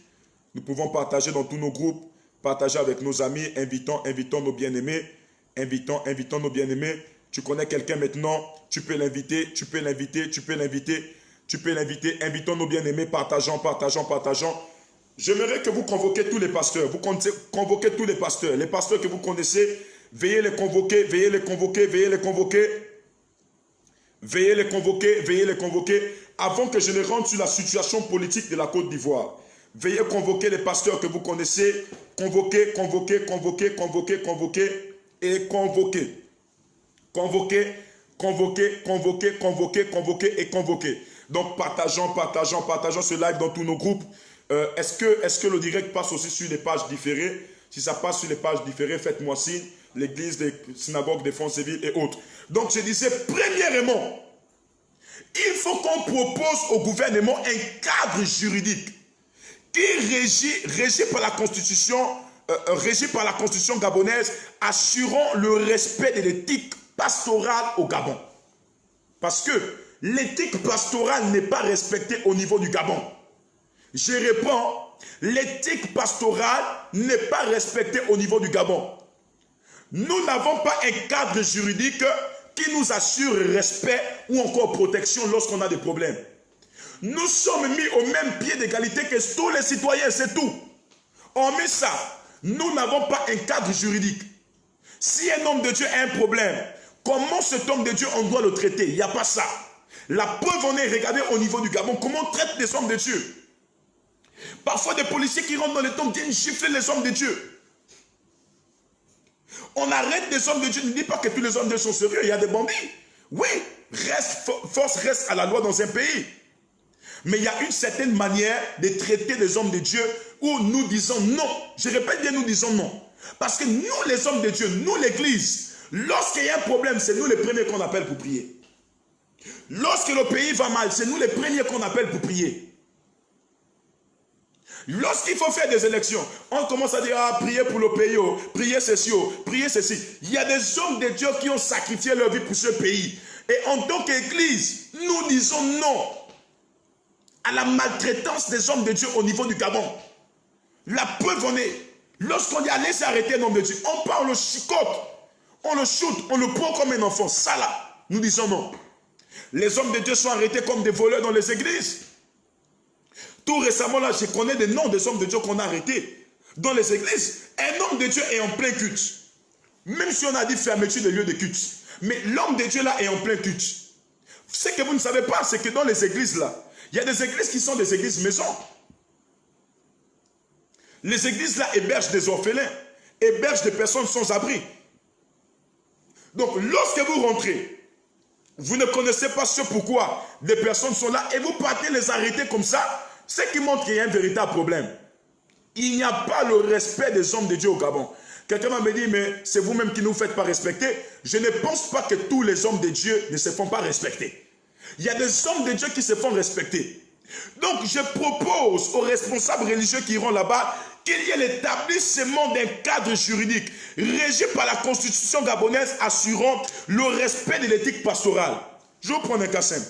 Speaker 1: Nous pouvons partager dans tous nos groupes, partager avec nos amis, invitons nos bien-aimés, invitons nos bien-aimés. Tu connais quelqu'un maintenant, tu peux l'inviter, invitons nos bien-aimés, partageons. J'aimerais que vous convoquiez tous les pasteurs, convoquez tous les pasteurs que vous connaissez, veuillez les convoquer, avant que je ne rentre sur la situation politique de la Côte d'Ivoire. Veuillez convoquer les pasteurs que vous connaissez, convoquer et convoquer. Donc partageons ce live dans tous nos groupes. Est-ce que le direct passe aussi sur les pages différées? Si ça passe sur les pages différées, faites-moi signe. L'église des synagogues de Fonceville et autres. Donc je disais, premièrement, il faut qu'on propose au gouvernement un cadre juridique qui régit par la constitution gabonaise, assurant le respect de l'éthique pastorale au Gabon. Parce que l'éthique pastorale n'est pas respectée au niveau du Gabon. Je réponds, l'éthique pastorale n'est pas respectée au niveau du Gabon. Nous n'avons pas un cadre juridique qui nous assure respect ou encore protection lorsqu'on a des problèmes. Nous sommes mis au même pied d'égalité que tous les citoyens, c'est tout. Hormis ça, nous n'avons pas un cadre juridique. Si un homme de Dieu a un problème, comment cet homme de Dieu, on doit le traiter? Il n'y a pas ça. La preuve, on est regardé au niveau du Gabon, comment on traite les hommes de Dieu. Parfois, des policiers qui rentrent dans les tombes viennent gifler les hommes de Dieu. On arrête les hommes de Dieu. Ne dit pas que tous les hommes de Dieu sont sérieux. Il y a des bandits. Oui, force reste à la loi dans un pays. Mais il y a une certaine manière de traiter les hommes de Dieu où nous disons non. Je répète bien, nous disons non. Parce que nous, les hommes de Dieu, nous, l'église, lorsqu'il y a un problème, c'est nous les premiers qu'on appelle pour prier. Lorsque le pays va mal, c'est nous les premiers qu'on appelle pour prier. Lorsqu'il faut faire des élections, on commence à dire, ah, priez pour le pays, oh, priez ceci, oh, priez ceci. Il y a des hommes de Dieu qui ont sacrifié leur vie pour ce pays. Et en tant qu'église, nous disons non à la maltraitance des hommes de Dieu au niveau du Gabon. La preuve en est, lorsqu'on dit, allez s'arrêter un homme de Dieu, on parle, on le chicote, on le shoot, on le prend comme un enfant. Ça là, nous disons non. Les hommes de Dieu sont arrêtés comme des voleurs dans les églises. Tout récemment, là, je connais des noms des hommes de Dieu qu'on a arrêtés dans les églises. Un homme de Dieu est en plein culte. Même si on a dit fermeture des lieux de culte. Mais l'homme de Dieu, là, est en plein culte. Ce que vous ne savez pas, c'est que dans les églises, là, il y a des églises qui sont des églises maisons. Les églises, là, hébergent des orphelins, hébergent des personnes sans abri. Donc, lorsque vous rentrez, vous ne connaissez pas ce pourquoi des personnes sont là et vous partez les arrêter comme ça, ce qui montre qu'il y a un véritable problème. Il n'y a pas le respect des hommes de Dieu au Gabon. Quelqu'un m'a dit, mais c'est vous-même qui ne nous faites pas respecter. Je ne pense pas que tous les hommes de Dieu ne se font pas respecter. Il y a des hommes de Dieu qui se font respecter. Donc, je propose aux responsables religieux qui iront là-bas qu'il y ait l'établissement d'un cadre juridique régi par la constitution gabonaise assurant le respect de l'éthique pastorale. Je vais vous prendre un cas simple.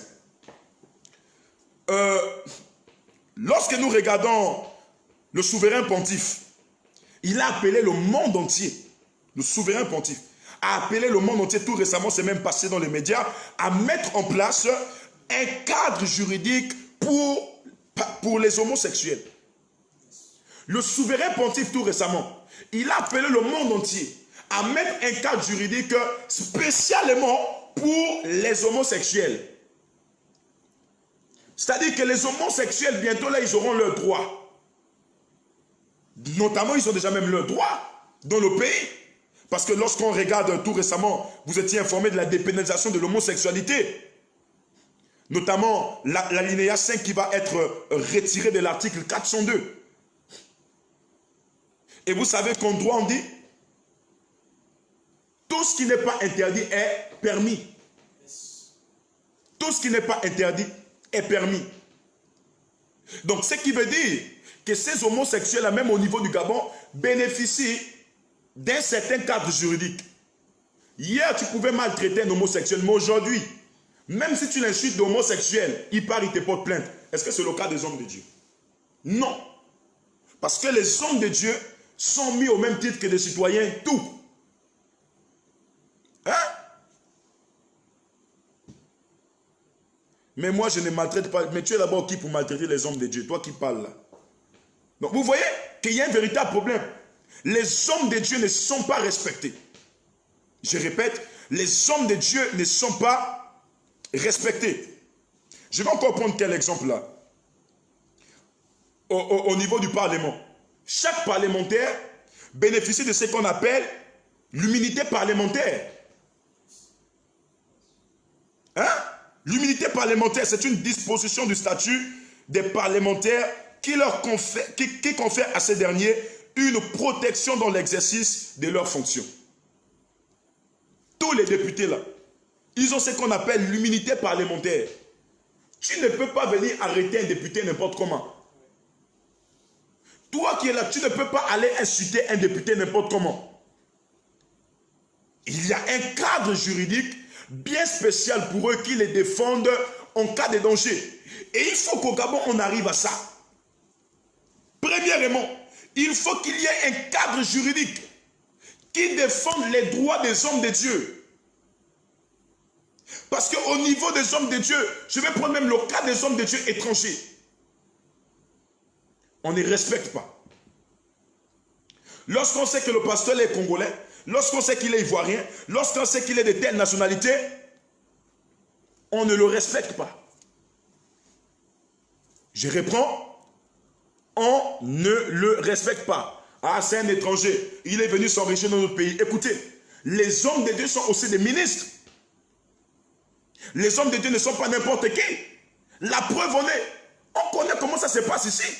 Speaker 1: Lorsque nous regardons le souverain pontife, il a appelé le monde entier, le souverain pontife, a appelé le monde entier, tout récemment, c'est même passé dans les médias, à mettre en place un cadre juridique pour les homosexuels. Le souverain pontife tout récemment, il a appelé le monde entier à mettre un cadre juridique spécialement pour les homosexuels. C'est-à-dire que les homosexuels, bientôt là, ils auront leurs droits. Notamment, ils ont déjà même leurs droits dans le pays. Parce que lorsqu'on regarde tout récemment, vous étiez informé de la dépénalisation de l'homosexualité. Notamment l'alinéa 5 qui va être retiré de l'article 402. Et vous savez qu'en droit on dit, tout ce qui n'est pas interdit est permis. Tout ce qui n'est pas interdit est permis. Donc ce qui veut dire que ces homosexuels, même au niveau du Gabon, bénéficient d'un certain cadre juridique. Hier, tu pouvais maltraiter un homosexuel, mais aujourd'hui, même si tu l'insultes d'homosexuel, il part, il te porte plainte. Est-ce que c'est le cas des hommes de Dieu? Non. Parce que les hommes de Dieu sont mis au même titre que des citoyens, tout. Hein? Mais moi, je ne maltraite pas. Mais tu es d'abord qui pour maltraiter les hommes de Dieu? Toi qui parles là. Donc, vous voyez qu'il y a un véritable problème. Les hommes de Dieu ne sont pas respectés. Je répète, les hommes de Dieu ne sont pas respectés. Je vais encore prendre quel exemple là? Au niveau du Parlement. Chaque parlementaire bénéficie de ce qu'on appelle l'immunité parlementaire. Hein? L'immunité parlementaire, c'est une disposition du statut des parlementaires qui confère à ces derniers une protection dans l'exercice de leurs fonctions. Tous les députés là, ils ont ce qu'on appelle l'immunité parlementaire. Tu ne peux pas venir arrêter un député n'importe comment. Toi qui es là, tu ne peux pas aller insulter un député n'importe comment. Il y a un cadre juridique bien spécial pour eux qui les défendent en cas de danger. Et il faut qu'au Gabon, on arrive à ça. Premièrement, il faut qu'il y ait un cadre juridique qui défende les droits des hommes de Dieu. Parce qu'au niveau des hommes de Dieu, je vais prendre même le cas des hommes de Dieu étrangers. On ne respecte pas. Lorsqu'on sait que le pasteur est congolais, lorsqu'on sait qu'il est ivoirien, lorsqu'on sait qu'il est de telle nationalité, on ne le respecte pas. Je reprends, on ne le respecte pas. Ah, c'est un étranger, il est venu s'enrichir dans notre pays. Écoutez, les hommes de Dieu sont aussi des ministres. Les hommes de Dieu ne sont pas n'importe qui. La preuve en est, on connaît comment ça se passe ici.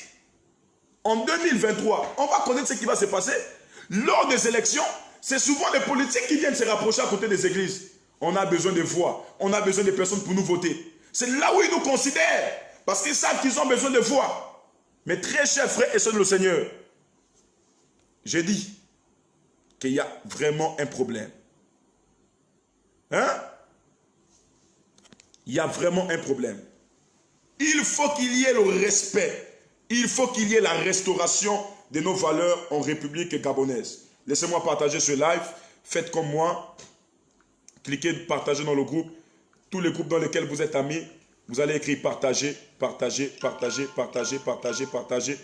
Speaker 1: En 2023, on va connaître ce qui va se passer. Lors des élections, c'est souvent les politiques qui viennent se rapprocher à côté des églises. On a besoin de voix, on a besoin de personnes pour nous voter. C'est là où ils nous considèrent, parce qu'ils savent qu'ils ont besoin de voix. Mais très chers frères et sœurs de le Seigneur, j'ai dit qu'il y a vraiment un problème. Hein? Il y a vraiment un problème. Il faut qu'il y ait le respect. Il faut qu'il y ait la restauration de nos valeurs en République gabonaise. Laissez-moi partager ce live. Faites comme moi. Cliquez, partagez dans le groupe. Tous les groupes dans lesquels vous êtes amis, vous allez écrire partager, partager, partager, partager, partager, partager,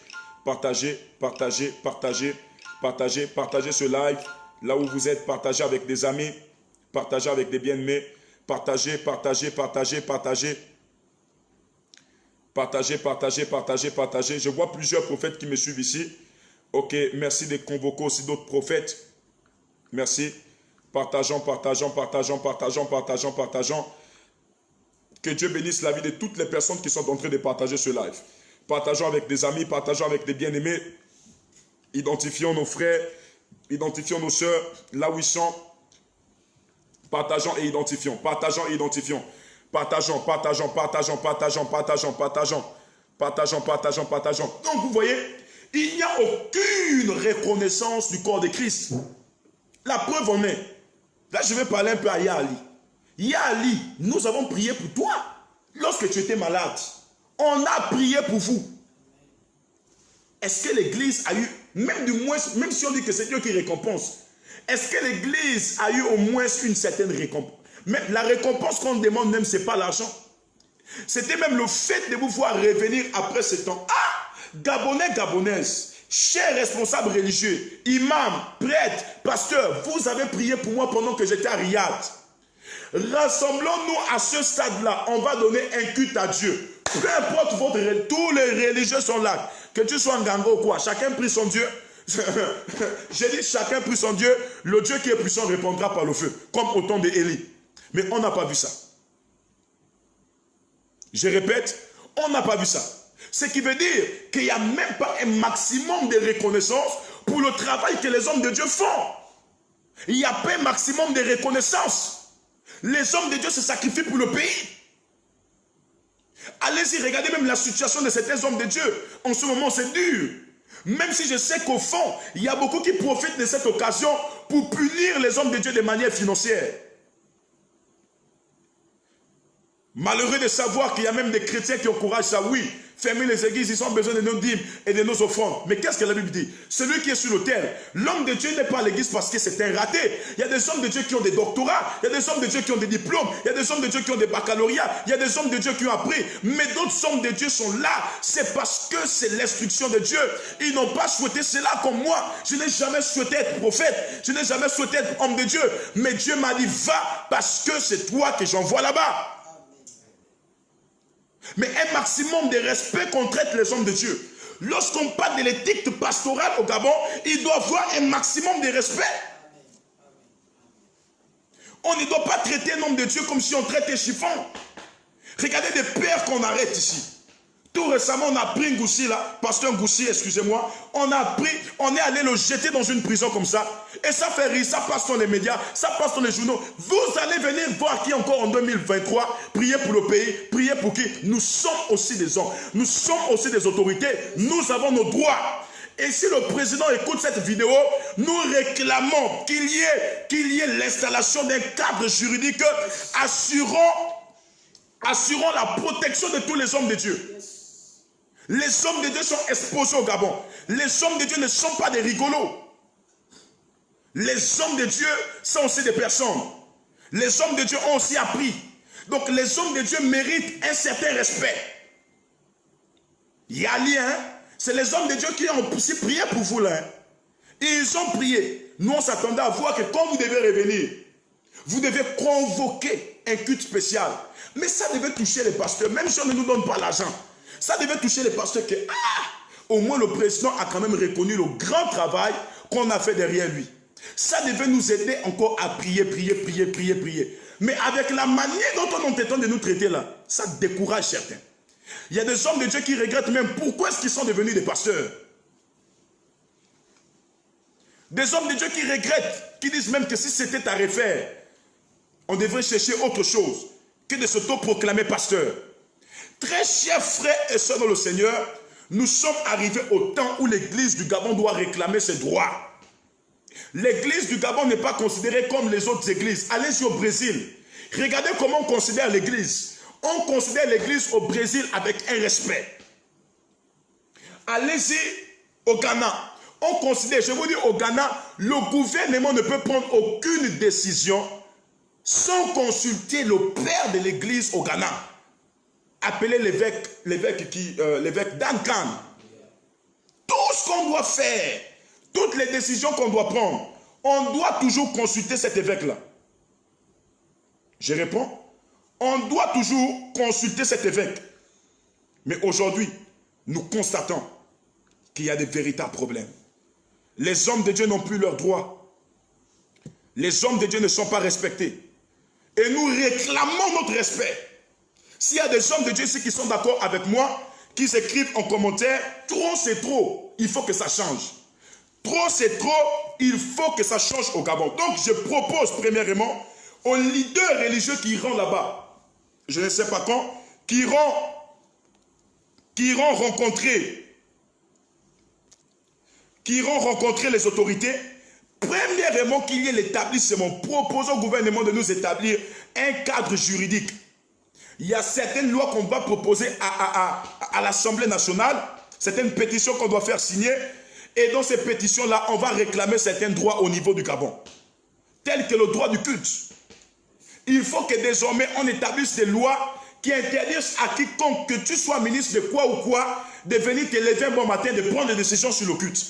Speaker 1: partager, partager, partager, partager, partager ce live. Là où vous êtes, partagez avec des amis, partagez avec des bien-aimés, partagez, partagez, partagez, partagez. Partagez, partagez, partagez, partagez. Je vois plusieurs prophètes qui me suivent ici. Ok, merci de convoquer aussi d'autres prophètes. Merci. Partageons, partageons, partageons, partageons, partageons, partageons. Que Dieu bénisse la vie de toutes les personnes qui sont en train de partager ce live. Partageons avec des amis, partageons avec des bien-aimés. Identifions nos frères, identifions nos sœurs là où ils sont. Partageons et identifions, partageons et identifions. Partageons, partageons, partageons, partageons, partageons, partageons, partageons, partageons, partageons. Donc vous voyez, il n'y a aucune reconnaissance du corps de Christ. La preuve en est. Là, je vais parler un peu à Yali. Yali, nous avons prié pour toi. Lorsque tu étais malade, on a prié pour vous. Est-ce que l'église a eu, même si on dit que c'est Dieu qui récompense, est-ce que l'église a eu au moins une certaine récompense? Mais la récompense qu'on demande même, ce n'est pas l'argent. C'était même le fait de vous voir revenir après ce temps. Ah, Gabonais, Gabonaises, Chers responsables religieux, imams, prêtres, pasteurs, vous avez prié pour moi pendant que j'étais à Riyad. Rassemblons-nous à ce stade-là. On va donner un culte à Dieu. Peu importe votre... Tous les religieux sont là. Que tu sois en Nganga ou quoi. Chacun prie son Dieu. J'ai dit chacun prie son Dieu. Le Dieu qui est puissant répondra par le feu. Comme au temps d'Élie. Mais on n'a pas vu ça. Je répète, on n'a pas vu ça. Ce qui veut dire qu'il n'y a même pas un maximum de reconnaissance pour le travail que les hommes de Dieu font. Il n'y a pas un maximum de reconnaissance. Les hommes de Dieu se sacrifient pour le pays. Allez-y, regardez même la situation de certains hommes de Dieu. En ce moment, c'est dur. Même si je sais qu'au fond, il y a beaucoup qui profitent de cette occasion pour punir les hommes de Dieu de manière financière. Malheureux de savoir qu'il y a même des chrétiens qui encouragent ça. Oui, fermer les églises, ils ont besoin de nos dîmes et de nos offrandes. Mais qu'est-ce que la Bible dit? Celui qui est sur l'autel, l'homme de Dieu n'est pas à l'église parce que c'est un raté. Il y a des hommes de Dieu qui ont des doctorats, il y a des hommes de Dieu qui ont des diplômes, il y a des hommes de Dieu qui ont des baccalauréats, il y a des hommes de Dieu qui ont appris. Mais d'autres hommes de Dieu sont là. C'est parce que c'est l'instruction de Dieu. Ils n'ont pas souhaité cela comme moi. Je n'ai jamais souhaité être prophète. Je n'ai jamais souhaité être homme de Dieu. Mais Dieu m'a dit, va parce que c'est toi que j'envoie là-bas. Mais un maximum de respect qu'on traite les hommes de Dieu. Lorsqu'on parle de l'éthique pastorale au Gabon, il doit avoir un maximum de respect. On ne doit pas traiter un homme de Dieu comme si on traitait chiffon. Regardez des pères qu'on arrête ici. Tout récemment, on a pris Ngoussi là, pasteur Ngoussi, excusez-moi, on est allé le jeter dans une prison comme ça. Et ça fait rire, ça passe dans les médias, ça passe dans les journaux. Vous allez venir voir qui encore en 2023, prier pour le pays, prier pour qui? Nous sommes aussi des hommes, nous sommes aussi des autorités, nous avons nos droits. Et si le président écoute cette vidéo, nous réclamons qu'il y ait l'installation d'un cadre juridique assurant la protection de tous les hommes de Dieu. Les hommes de Dieu sont exposés au Gabon. Les hommes de Dieu ne sont pas des rigolos. Les hommes de Dieu sont aussi des personnes. Les hommes de Dieu ont aussi appris. Donc les hommes de Dieu méritent un certain respect. Il y a lien. C'est les hommes de Dieu qui ont aussi prié pour vous là. Ils ont prié. Nous on s'attendait à voir que quand vous devez revenir, vous devez convoquer un culte spécial. Mais ça devait toucher les pasteurs, même si on ne nous donne pas l'argent. Ça devait toucher les pasteurs que, au moins le président a quand même reconnu le grand travail qu'on a fait derrière lui. Ça devait nous aider encore à prier. Mais avec la manière dont on est en train de nous traiter là, ça décourage certains. Il y a des hommes de Dieu qui regrettent même pourquoi est-ce qu'ils sont devenus des pasteurs. Des hommes de Dieu qui regrettent, qui disent même que si c'était à refaire, on devrait chercher autre chose que de s'auto-proclamer pasteur. Très chers frères et sœurs dans le Seigneur, nous sommes arrivés au temps où l'église du Gabon doit réclamer ses droits. L'église du Gabon n'est pas considérée comme les autres églises. Allez-y au Brésil. Regardez comment on considère l'église. On considère l'église au Brésil avec un respect. Allez-y au Ghana. On considère, je vous dis au Ghana, le gouvernement ne peut prendre aucune décision sans consulter le père de l'église au Ghana. Appelez l'évêque Duncan. Tout ce qu'on doit faire, toutes les décisions qu'on doit prendre, on doit toujours consulter cet évêque-là. Je réponds, on doit toujours consulter cet évêque. Mais aujourd'hui, nous constatons qu'il y a des véritables problèmes. Les hommes de Dieu n'ont plus leurs droits. Les hommes de Dieu ne sont pas respectés. Et nous réclamons notre respect. S'il y a des hommes de Dieu ici qui sont d'accord avec moi, qui s'écrivent en commentaire, trop c'est trop, il faut que ça change. Trop c'est trop, il faut que ça change au Gabon. Donc je propose premièrement aux leaders religieux qui iront là-bas, je ne sais pas quand, qui iront rencontrer les autorités. Premièrement, qu'il y ait l'établissement, proposons au gouvernement de nous établir un cadre juridique. Il y a certaines lois qu'on va proposer à l'Assemblée nationale, certaines pétitions qu'on doit faire signer, et dans ces pétitions-là, on va réclamer certains droits au niveau du Gabon, tels que le droit du culte. Il faut que désormais on établisse des lois qui interdisent à quiconque, que tu sois ministre de quoi ou quoi, de venir te lever un bon matin, de prendre des décisions sur le culte.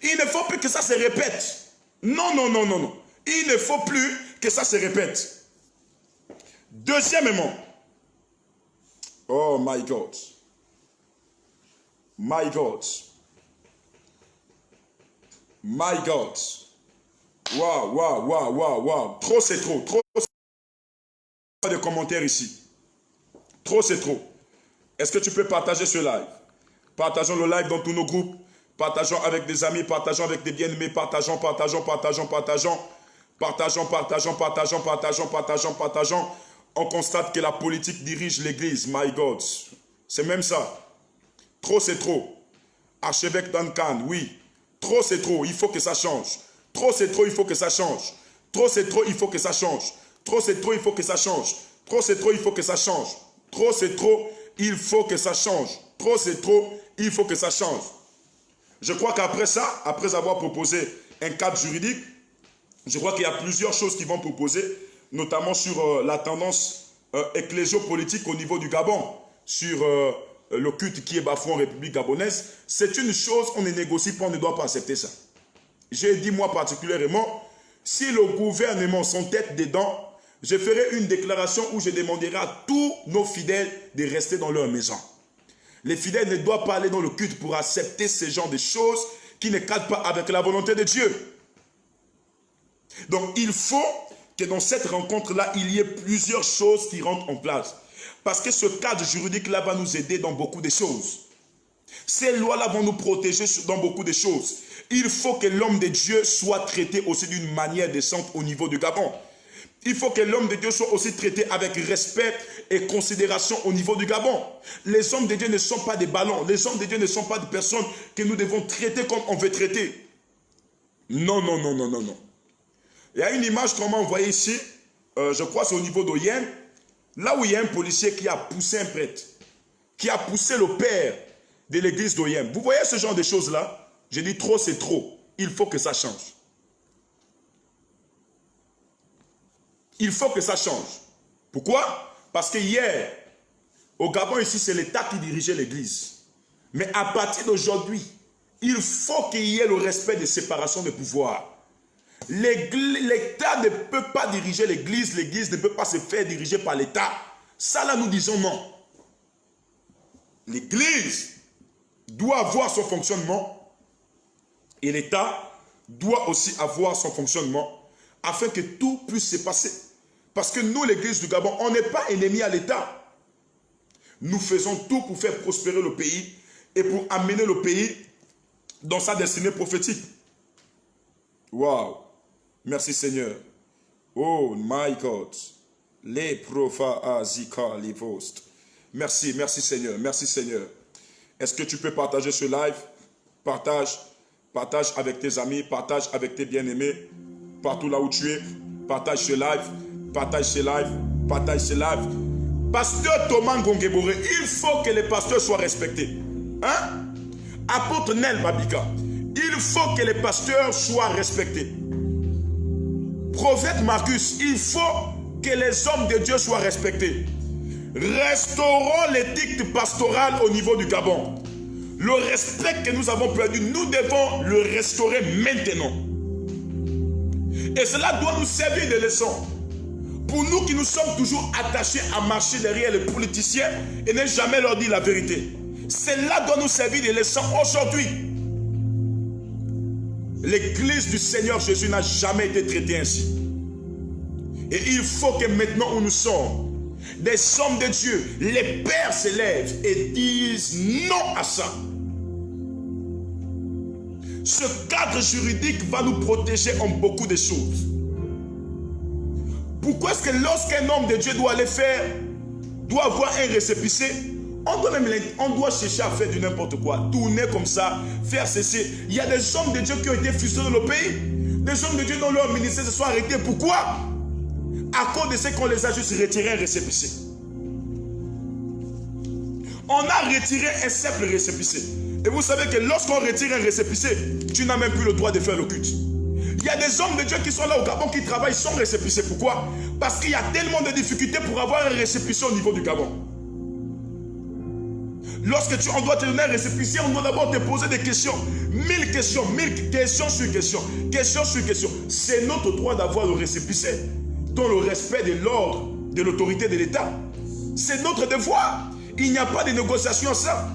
Speaker 1: Il ne faut plus que ça se répète. Non, non, non, non, non. Il ne faut plus que ça se répète. Deuxièmement, oh my God. My God. My God. Waouh, waouh, waouh, waouh, waouh. Trop, c'est trop. Trop, pas de commentaires ici. Trop, c'est trop. Est-ce que tu peux partager ce live? Partageons le live dans tous nos groupes. Partageons avec des amis, partageons avec des bien-aimés, partageons, partageons, partageons, partageons. Partageons, partageons, partageons, partageons, partageons, partageons. On constate que la politique dirige l'église. My God. C'est même ça. Trop, c'est trop. Archevêque Duncan, oui. Trop, c'est trop. Il faut que ça change. Trop, c'est trop. Il faut que ça change. Trop, c'est trop. Il faut que ça change. Trop, c'est trop. Il faut que ça change. Trop, c'est trop. Il faut que ça change. Trop, c'est trop. Il faut que ça change. Trop, c'est trop. Il faut que ça change. Je crois qu'après ça, après avoir proposé un cadre juridique, je crois qu'il y a plusieurs choses qui vont proposer, notamment sur la tendance ecclésiopolitique au niveau du Gabon, sur le culte qui est bafoué en République gabonaise. C'est une chose, on ne négocie pas, on ne doit pas accepter ça. J'ai dit moi particulièrement, si le gouvernement s'entête dedans, je ferai une déclaration où je demanderai à tous nos fidèles de rester dans leur maison. Les fidèles ne doivent pas aller dans le culte pour accepter ce genre de choses qui ne cadrent pas avec la volonté de Dieu. Donc il faut que dans cette rencontre-là, il y ait plusieurs choses qui rentrent en place. Parce que ce cadre juridique-là va nous aider dans beaucoup de choses. Ces lois-là vont nous protéger dans beaucoup de choses. Il faut que l'homme de Dieu soit traité aussi d'une manière décente au niveau du Gabon. Il faut que l'homme de Dieu soit aussi traité avec respect et considération au niveau du Gabon. Les hommes de Dieu ne sont pas des ballons. Les hommes de Dieu ne sont pas des personnes que nous devons traiter comme on veut traiter. Non, non, non, non, non, non. Il y a une image qu'on m'a envoyée ici. Je crois que c'est au niveau d'Oyen. Là où il y a un policier qui a poussé un prêtre. Qui a poussé le père de l'église d'Oyen. Vous voyez ce genre de choses-là? J'ai dit trop, c'est trop. Il faut que ça change. Il faut que ça change. Pourquoi? Parce que hier, au Gabon ici, c'est l'État qui dirigeait l'église. Mais à partir d'aujourd'hui, il faut qu'il y ait le respect de séparation de pouvoir. L'État ne peut pas diriger l'église, l'église ne peut pas se faire diriger par l'État. Ça là, nous disons non. L'église doit avoir son fonctionnement et l'État doit aussi avoir son fonctionnement afin que tout puisse se passer. Parce que nous, l'église du Gabon, on n'est pas ennemis à l'État. Nous faisons tout pour faire prospérer le pays et pour amener le pays dans sa destinée prophétique. Waouh! Merci Seigneur. Oh my God. Les profa azika les vost. Merci, merci Seigneur, merci Seigneur. Est-ce que tu peux partager ce live? Partage, partage avec tes amis, partage avec tes bien-aimés, partout là où tu es. Partage ce live, partage ce live, partage ce live. Pasteur Thomas Ngongebore, il faut que les pasteurs soient respectés. Hein? Apôtre Nel Babika, il faut que les pasteurs soient respectés. Prophète Marcus, il faut que les hommes de Dieu soient respectés. Restaurons l'éthique pastorale au niveau du Gabon. Le respect que nous avons perdu, nous devons le restaurer maintenant. Et cela doit nous servir de leçon. Pour nous qui nous sommes toujours attachés à marcher derrière les politiciens et ne jamais leur dire la vérité. Cela doit nous servir de leçon aujourd'hui. L'église du Seigneur Jésus n'a jamais été traitée ainsi. Et il faut que maintenant où nous sommes, des hommes de Dieu, les pères s'élèvent et disent non à ça. Ce cadre juridique va nous protéger en beaucoup de choses. Pourquoi est-ce que lorsqu'un homme de Dieu doit aller faire, doit avoir un récépissé, on doit chercher à faire du n'importe quoi, tourner comme ça, faire cesser. Il y a des hommes de Dieu qui ont été fusillés dans le pays, des hommes de Dieu dont leur ministère se sont arrêtés. Pourquoi? À cause de ce qu'on les a juste retiré un récépissé. On a retiré un simple récépissé. Et vous savez que lorsqu'on retire un récépissé, tu n'as même plus le droit de faire le culte. Il y a des hommes de Dieu qui sont là au Gabon qui travaillent sans récépissé. Pourquoi? Parce qu'il y a tellement de difficultés pour avoir un récépissé au niveau du Gabon. Lorsque on doit te donner un récépissé, on doit d'abord te poser des questions. 1000 questions sur questions. Question sur question. C'est notre droit d'avoir le récépissé dans le respect de l'ordre, de l'autorité de l'État. C'est notre devoir. Il n'y a pas de négociation à ça.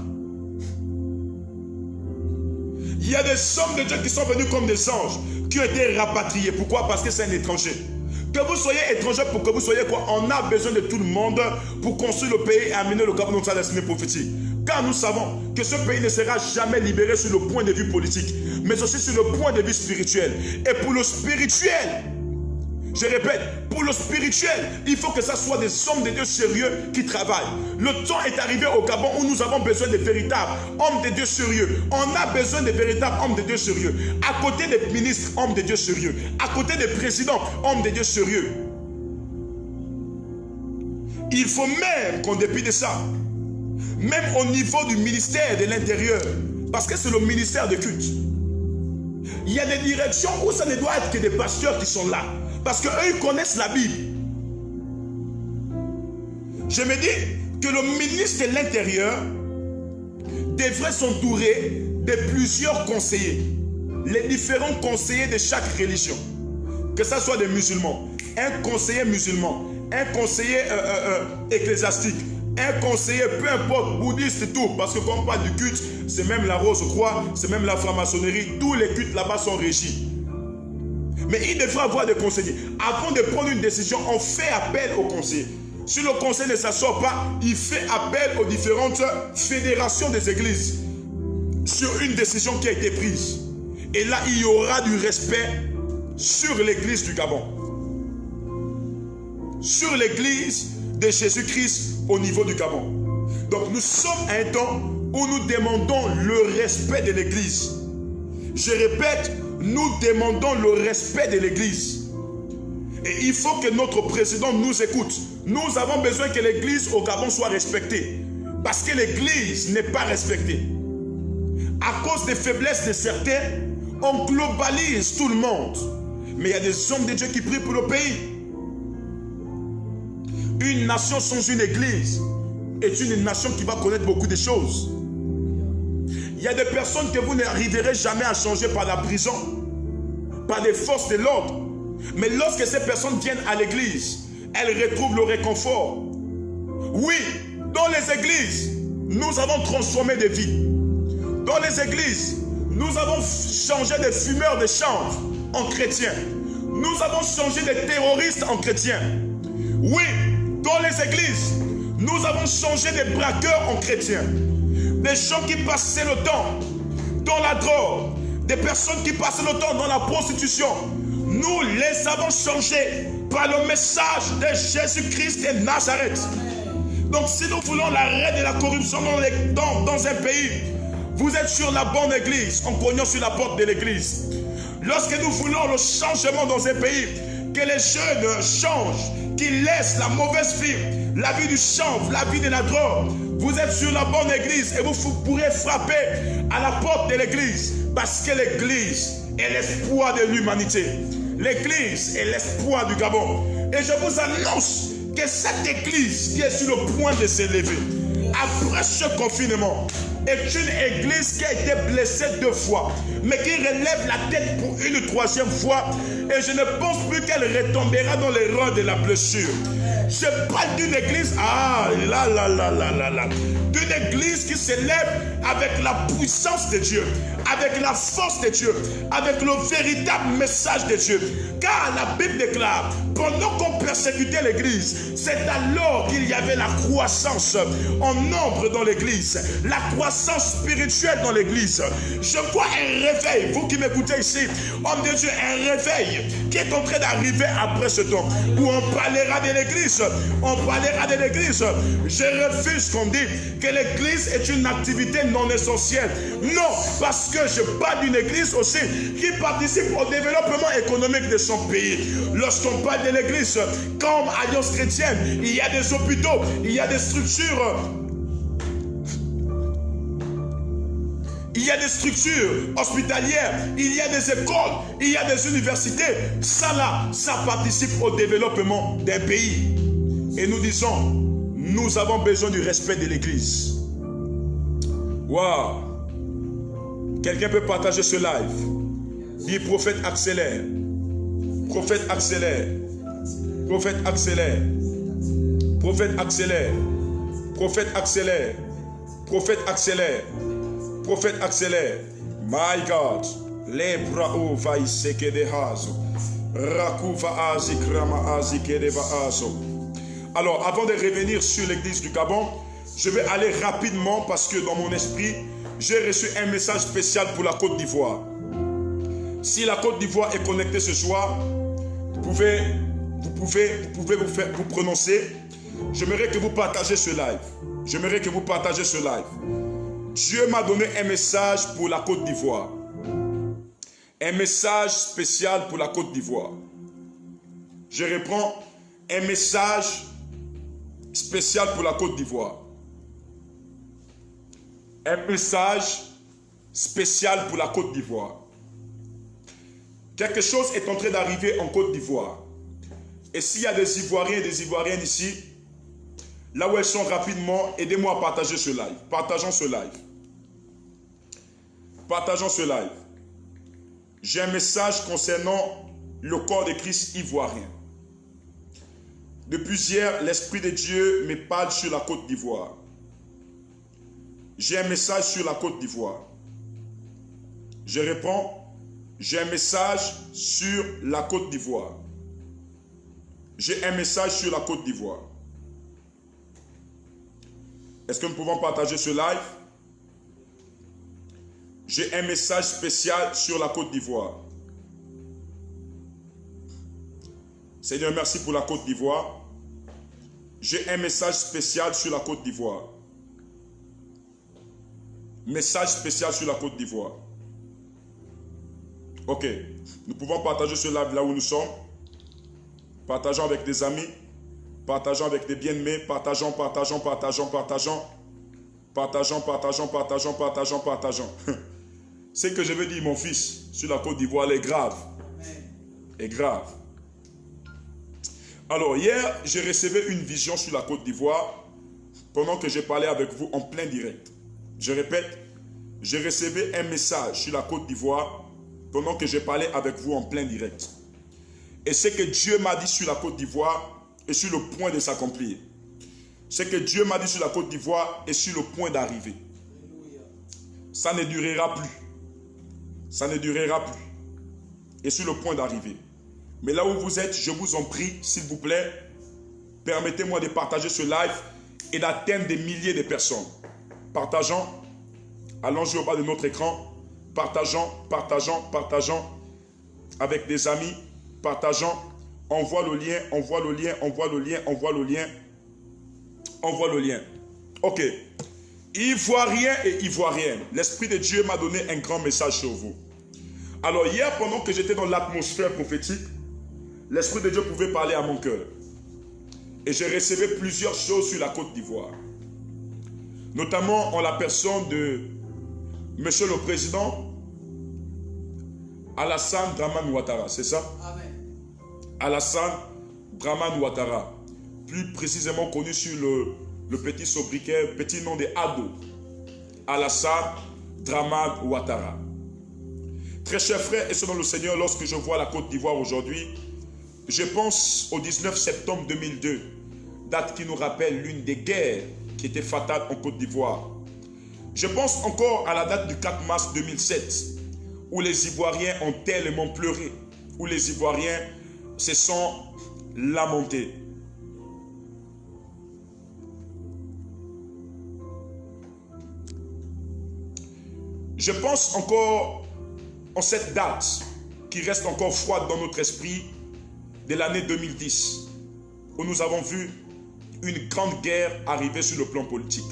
Speaker 1: Il y a des hommes de Dieu qui sont venus comme des anges, qui ont été rapatriés. Pourquoi? Parce que c'est un étranger. Que vous soyez étranger, pour que vous soyez quoi? On a besoin de tout le monde pour construire le pays et amener le Gabon dans sa destinée prophétique. Car nous savons que ce pays ne sera jamais libéré sur le point de vue politique, mais aussi sur le point de vue spirituel. Et pour le spirituel, je répète, pour le spirituel, il faut que ça soit des hommes de Dieu sérieux qui travaillent. Le temps est arrivé au Gabon où nous avons besoin de véritables hommes de Dieu sérieux. On a besoin de véritables hommes de Dieu sérieux. À côté des ministres, hommes de Dieu sérieux. À côté des présidents, hommes de Dieu sérieux. Il faut même qu'en dépit de ça, même au niveau du ministère de l'Intérieur, parce que c'est le ministère de culte, il y a des directions où ça ne doit être que des pasteurs qui sont là. Parce qu'eux, ils connaissent la Bible. Je me dis que le ministre de l'Intérieur devrait s'entourer de plusieurs conseillers. Les différents conseillers de chaque religion. Que ce soit des musulmans. Un conseiller musulman. Un conseiller ecclésiastique. Un conseiller, peu importe, bouddhiste et tout. Parce que quand on parle du culte, c'est même la rose-croix, c'est même la franc-maçonnerie. Tous les cultes là-bas sont régis. Mais il devrait avoir des conseillers. Avant de prendre une décision, on fait appel aux conseillers. Si le conseil ne s'assort pas, il fait appel aux différentes fédérations des églises sur une décision qui a été prise. Et là, il y aura du respect sur l'église du Gabon. Sur l'église de Jésus-Christ au niveau du Gabon. Donc nous sommes à un temps où nous demandons le respect de l'église. Je répète, nous demandons le respect de l'église. Et il faut que notre président nous écoute. Nous avons besoin que l'église au Gabon soit respectée. Parce que l'église n'est pas respectée. À cause des faiblesses de certains, on globalise tout le monde. Mais il y a des hommes de Dieu qui prient pour le pays. Une nation sans une église est une nation qui va connaître beaucoup de choses. Il y a des personnes que vous n'arriverez jamais à changer par la prison, par des forces de l'ordre. Mais lorsque ces personnes viennent à l'église, elles retrouvent le réconfort. Oui, dans les églises, nous avons transformé des vies. Dans les églises, nous avons changé des fumeurs de chanvre en chrétiens. Nous avons changé des terroristes en chrétiens. Oui, dans les églises, nous avons changé des braqueurs en chrétiens. Des gens qui passaient le temps dans la drogue, des personnes qui passaient le temps dans la prostitution, nous les avons changés par le message de Jésus-Christ de Nazareth. Donc si nous voulons l'arrêt de la corruption dans un pays, vous êtes sur la bonne église, en cognant sur la porte de l'église. Lorsque nous voulons le changement dans un pays, que les jeunes changent, qu'ils laissent la mauvaise vie, la vie du chanvre, la vie de la drogue, vous êtes sur la bonne église et vous pourrez frapper à la porte de l'église. Parce que l'église est l'espoir de l'humanité. L'église est l'espoir du Gabon. Et je vous annonce que cette église qui est sur le point de s'élever, après ce confinement, est une église qui a été blessée 2 fois, mais qui relève la tête pour une 3e fois. Et je ne pense plus qu'elle retombera dans les rangs de la blessure. Je parle d'une église, d'une église qui s'élève avec la puissance de Dieu, avec la force de Dieu, avec le véritable message de Dieu. Car la Bible déclare, pendant qu'on persécutait l'église, c'est alors qu'il y avait la croissance en nombre dans l'église, la croissance spirituelle dans l'église. Je vois un réveil, vous qui m'écoutez ici, homme de Dieu, un réveil qui est en train d'arriver après ce temps, où on parlera de l'église. On parlera de l'église. Je refuse qu'on dise que l'église est une activité non essentielle. Non, parce que je parle d'une église aussi qui participe au développement économique de son pays. Lorsqu'on parle de l'église, comme Alliance chrétienne, il y a des hôpitaux, il y a des structures. il y a des structures hospitalières, il y a des écoles, il y a des universités. Ça là, ça participe au développement d'un pays. Et nous disons, nous avons besoin du respect de l'Église. Waouh! Quelqu'un peut partager ce live. Dis prophète accélère. Prophète accélère. Prophète accélère. Prophète accélère. Prophète accélère. Prophète accélère. Prophète accélère. My God. Lebrao vai seke de hazo. Rakuva azi krama azi kedeva azo. Alors, avant de revenir sur l'église du Gabon, je vais aller rapidement parce que dans mon esprit, j'ai reçu un message spécial pour la Côte d'Ivoire. Si la Côte d'Ivoire est connectée ce soir, vous pouvez vous prononcer. J'aimerais que vous partagez ce live. J'aimerais que vous partagez ce live. Dieu m'a donné un message pour la Côte d'Ivoire. Un message spécial pour la Côte d'Ivoire. Je reprends un message spécial pour la Côte d'Ivoire. Un message spécial pour la Côte d'Ivoire. Quelque chose est en train d'arriver en Côte d'Ivoire. Et s'il y a des Ivoiriens et des Ivoiriennes ici, là où elles sont rapidement, aidez-moi à partager ce live. Partageons ce live. Partageons ce live. J'ai un message concernant le corps de Christ ivoirien. Depuis hier, l'Esprit de Dieu me parle sur la Côte d'Ivoire. J'ai un message sur la Côte d'Ivoire. Je réponds, j'ai un message sur la Côte d'Ivoire. J'ai un message sur la Côte d'Ivoire. Est-ce que nous pouvons partager ce live? J'ai un message spécial sur la Côte d'Ivoire. Seigneur, merci pour la Côte d'Ivoire. J'ai un message spécial sur la Côte d'Ivoire. Message spécial sur la Côte d'Ivoire. Ok, nous pouvons partager ce live là où nous sommes. Partageons avec des amis. Partageons avec des bien-aimés. Partageons. Ce que je veux dire, mon fils, sur la Côte d'Ivoire est grave. Est grave. Alors, hier, j'ai reçu une vision sur la Côte d'Ivoire pendant que j'ai parlé avec vous en plein direct. Je répète, j'ai reçu un message sur la Côte d'Ivoire pendant que j'ai parlé avec vous en plein direct. Et ce que Dieu m'a dit sur la Côte d'Ivoire est sur le point de s'accomplir. Ce que Dieu m'a dit sur la Côte d'Ivoire est sur le point d'arriver. Ça ne durera plus. Ça ne durera plus. Et sur le point d'arriver. Mais là où vous êtes, je vous en prie, s'il vous plaît, permettez-moi de partager ce live et d'atteindre des milliers de personnes. Partageons. Allons-y au bas de notre écran. Partageons avec des amis. Partageons. Envoie le lien. Ok. Ivoiriens et Ivoiriennes, l'Esprit de Dieu m'a donné un grand message sur vous. Alors hier, pendant que j'étais dans l'atmosphère prophétique, l'Esprit de Dieu pouvait parler à mon cœur. Et j'ai reçu plusieurs choses sur la Côte d'Ivoire. Notamment en la personne de Monsieur le Président Alassane Dramane Ouattara, c'est ça?
Speaker 2: Amen.
Speaker 1: Alassane Dramane Ouattara, plus précisément connu sur le petit sobriquet, petit nom de Ado. Alassane Dramane Ouattara. Très chers frères et sœurs dans le Seigneur, lorsque je vois la Côte d'Ivoire aujourd'hui, je pense au 19 septembre 2002, date qui nous rappelle l'une des guerres qui était fatale en Côte d'Ivoire. Je pense encore à la date du 4 mars 2007, où les Ivoiriens ont tellement pleuré, où les Ivoiriens se sont lamentés. Je pense encore en cette date qui reste encore froide dans notre esprit de l'année 2010, où nous avons vu une grande guerre arriver sur le plan politique.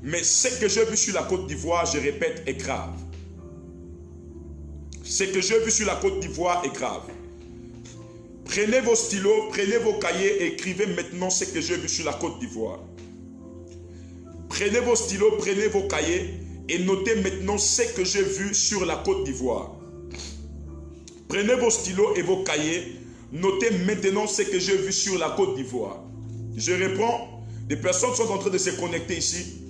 Speaker 1: Mais ce que j'ai vu sur la Côte d'Ivoire, je répète, est grave. Ce que j'ai vu sur la Côte d'Ivoire est grave. Prenez vos stylos, prenez vos cahiers et écrivez maintenant ce que j'ai vu sur la Côte d'Ivoire. Prenez vos stylos, prenez vos cahiers et notez maintenant ce que j'ai vu sur la Côte d'Ivoire. Prenez vos stylos et vos cahiers. Notez maintenant ce que j'ai vu sur la Côte d'Ivoire. Je réponds, des personnes sont en train de se connecter ici.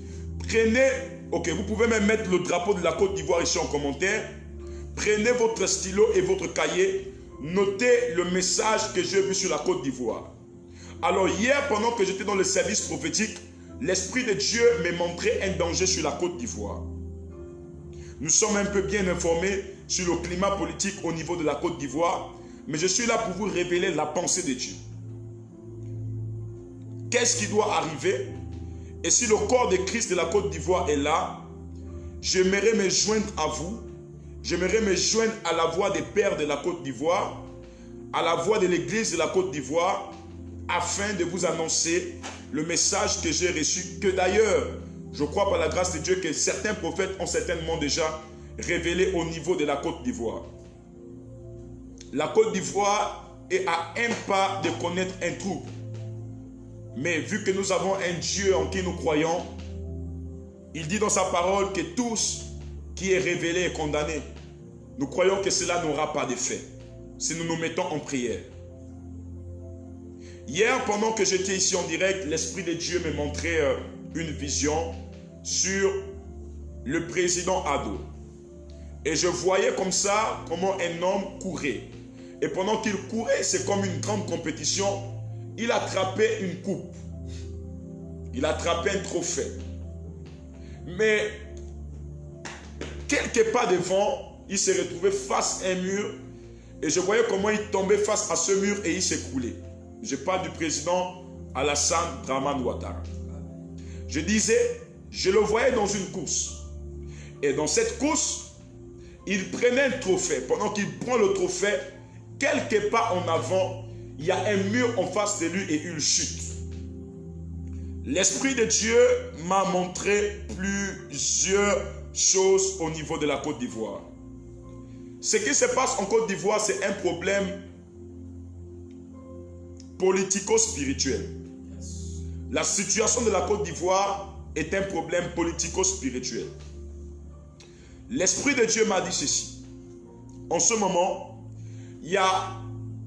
Speaker 1: Prenez, ok, vous pouvez même mettre le drapeau de la Côte d'Ivoire ici en commentaire. Prenez votre stylo et votre cahier. Notez le message que j'ai vu sur la Côte d'Ivoire. Alors hier, pendant que j'étais dans le service prophétique, l'Esprit de Dieu m'a montré un danger sur la Côte d'Ivoire. Nous sommes un peu bien informés sur le climat politique au niveau de la Côte d'Ivoire, mais je suis là pour vous révéler la pensée de Dieu. Qu'est-ce qui doit arriver? Et si le corps de Christ de la Côte d'Ivoire est là, j'aimerais me joindre à vous, j'aimerais me joindre à la voix des pères de la Côte d'Ivoire, à la voix de l'église de la Côte d'Ivoire, afin de vous annoncer le message que j'ai reçu, que d'ailleurs, je crois par la grâce de Dieu que certains prophètes ont certainement déjà révélé au niveau de la Côte d'Ivoire. La Côte d'Ivoire est à un pas de connaître un trouble. Mais vu que nous avons un Dieu en qui nous croyons, il dit dans sa parole que tout ce qui est révélé est condamné. Nous croyons que cela n'aura pas d'effet si nous nous mettons en prière. Hier, pendant que j'étais ici en direct, l'Esprit de Dieu me montrait une vision sur le président Ado. Et je voyais comme ça comment un homme courait. Et pendant qu'il courait, c'est comme une grande compétition. Il attrapait une coupe. Il attrapait un trophée. Mais quelques pas devant, il s'est retrouvé face à un mur. Et je voyais comment il tombait face à ce mur et il s'écroulait. Je parle du président Alassane Dramane Ouattara. Je disais, je le voyais dans une course. Et dans cette course, il prenait un trophée. Pendant qu'il prend le trophée, quelques pas en avant, il y a un mur en face de lui et il chute. L'Esprit de Dieu m'a montré plusieurs choses au niveau de la Côte d'Ivoire. Ce qui se passe en Côte d'Ivoire, c'est un problème politico-spirituel. La situation de la Côte d'Ivoire est un problème politico-spirituel. L'Esprit de Dieu m'a dit ceci. En ce moment, il y a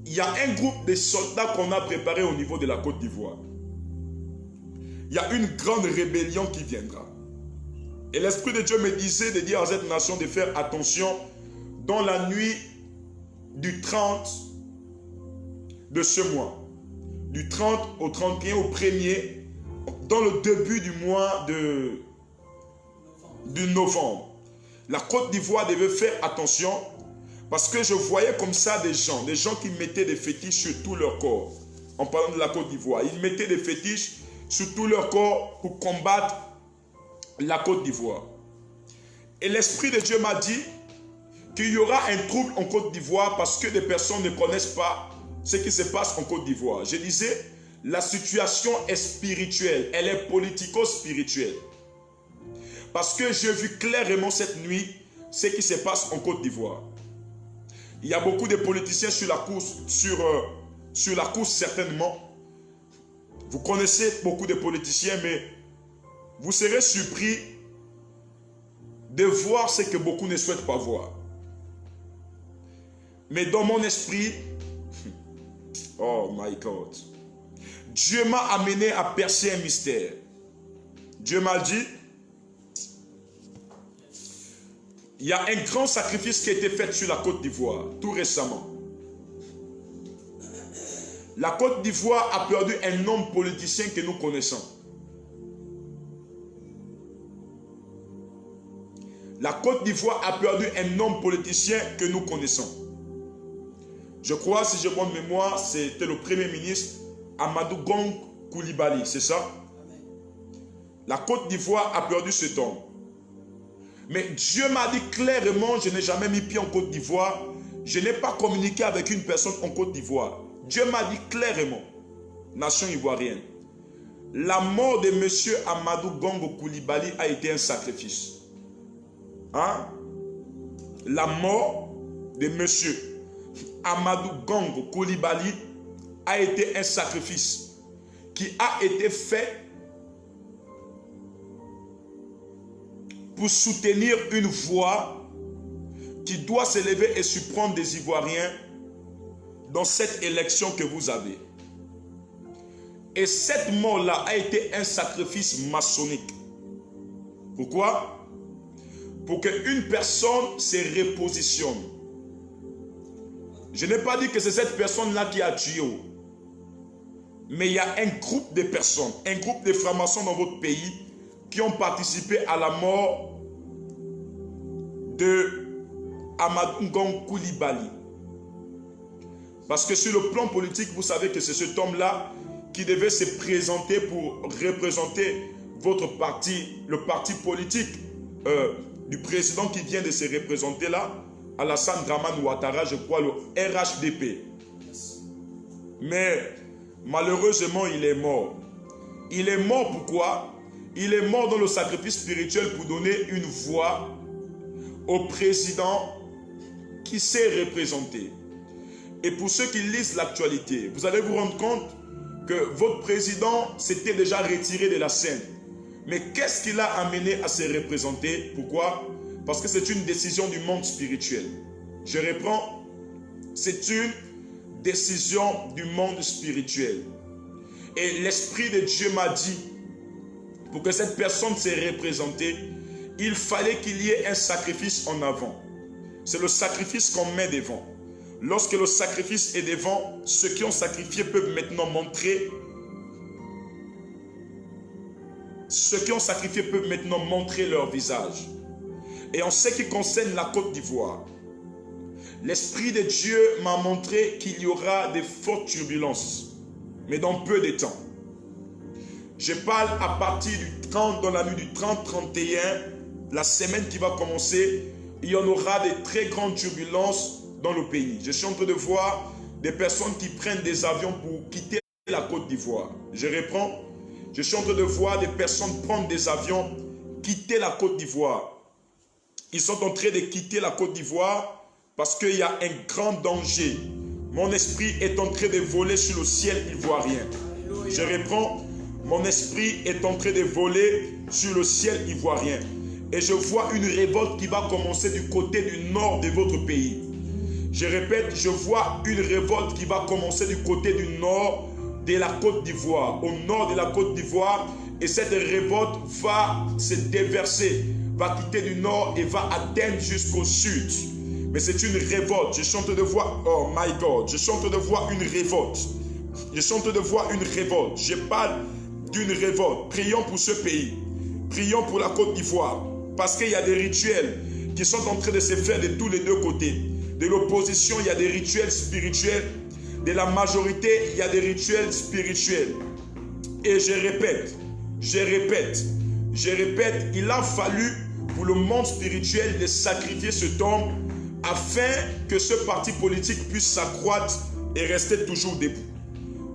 Speaker 1: un groupe de soldats qu'on a préparé au niveau de la Côte d'Ivoire. Il y a une grande rébellion qui viendra. Et l'Esprit de Dieu me disait de dire à cette nation de faire attention dans la nuit du 30 de ce mois. Du 30 au 31 au 1er, dans le début du mois de novembre. La Côte d'Ivoire devait faire attention parce que je voyais comme ça des gens qui mettaient des fétiches sur tout leur corps. En parlant de la Côte d'Ivoire, ils mettaient des fétiches sur tout leur corps pour combattre la Côte d'Ivoire. Et l'Esprit de Dieu m'a dit qu'il y aura un trouble en Côte d'Ivoire parce que des personnes ne connaissent pas ce qui se passe en Côte d'Ivoire. Je disais, la situation est spirituelle, elle est politico-spirituelle. Parce que j'ai vu clairement cette nuit ce qui se passe en Côte d'Ivoire. Il y a beaucoup de politiciens sur la course, sur la course certainement. Vous connaissez beaucoup de politiciens, mais vous serez surpris de voir ce que beaucoup ne souhaitent pas voir. Mais dans mon esprit, oh my God, Dieu m'a amené à percer un mystère. Dieu m'a dit, il y a un grand sacrifice qui a été fait sur la Côte d'Ivoire, tout récemment. La Côte d'Ivoire a perdu un homme politicien que nous connaissons. La Côte d'Ivoire a perdu un homme politicien que nous connaissons. Je crois, si j'ai bonne mémoire, c'était le Premier ministre Amadou Gong Coulibaly, c'est ça? La Côte d'Ivoire a perdu cet homme. Mais Dieu m'a dit clairement, je n'ai jamais mis pied en Côte d'Ivoire. Je n'ai pas communiqué avec une personne en Côte d'Ivoire. Dieu m'a dit clairement, nation ivoirienne, la mort de M. Amadou Gongo Coulibaly a été un sacrifice. Hein? La mort de M. Amadou Gongo Coulibaly a été un sacrifice qui a été fait pour soutenir une voix qui doit s'élever et surprendre des Ivoiriens dans cette élection que vous avez. Et cette mort-là a été un sacrifice maçonnique. Pourquoi? Pour qu'une personne se repositionne. Je n'ai pas dit que c'est cette personne-là qui a tué. Mais il y a un groupe de personnes, un groupe de francs-maçons dans votre pays qui ont participé à la mort de Amadou Ngong Coulibaly. Parce que sur le plan politique, vous savez que c'est cet homme-là qui devait se présenter pour représenter votre parti, le parti politique du président qui vient de se représenter là, Alassane Dramane Ouattara, je crois, le RHDP. Mais malheureusement, il est mort. Il est mort pourquoi? Il est mort dans le sacrifice spirituel pour donner une voix au président qui s'est représenté. Et pour ceux qui lisent l'actualité, vous allez vous rendre compte que votre président s'était déjà retiré de la scène. Mais qu'est-ce qui l'a amené à se représenter? Pourquoi? Parce que c'est une décision du monde spirituel. Je reprends, c'est une décision du monde spirituel. Et l'Esprit de Dieu m'a dit, pour que cette personne se représente, il fallait qu'il y ait un sacrifice en avant. C'est le sacrifice qu'on met devant. Lorsque le sacrifice est devant, ceux qui ont sacrifié peuvent maintenant montrer. Ceux qui ont sacrifié peuvent maintenant montrer leur visage. Et en ce qui concerne la Côte d'Ivoire, l'Esprit de Dieu m'a montré qu'il y aura des fortes turbulences, mais dans peu de temps. Je parle à partir du 30, dans la nuit du 30-31, la semaine qui va commencer, il y en aura des très grandes turbulences dans le pays. Je suis en train de voir des personnes qui prennent des avions pour quitter la Côte d'Ivoire. Je reprends. Je suis en train de voir des personnes prendre des avions, quitter la Côte d'Ivoire. Ils sont en train de quitter la Côte d'Ivoire parce qu'il y a un grand danger. Mon esprit est en train de voler sur le ciel ivoirien. Je reprends. Mon esprit est en train de voler sur le ciel ivoirien. Et je vois une révolte qui va commencer du côté du nord de votre pays. Je répète, je vois une révolte qui va commencer du côté du nord de la Côte d'Ivoire, au nord de la Côte d'Ivoire, et cette révolte va se déverser, va quitter du nord et va atteindre jusqu'au sud. Mais c'est une révolte. Je suis en train de voir, oh my God, je suis en train de voir une révolte. Je suis en train de voir une révolte. Je parle d'une révolte. Prions pour ce pays. Prions pour la Côte d'Ivoire. Parce qu'il y a des rituels qui sont en train de se faire de tous les deux côtés. De l'opposition, il y a des rituels spirituels. De la majorité, il y a des rituels spirituels. Et je répète, il a fallu pour le monde spirituel de sacrifier cet homme afin que ce parti politique puisse s'accroître et rester toujours debout.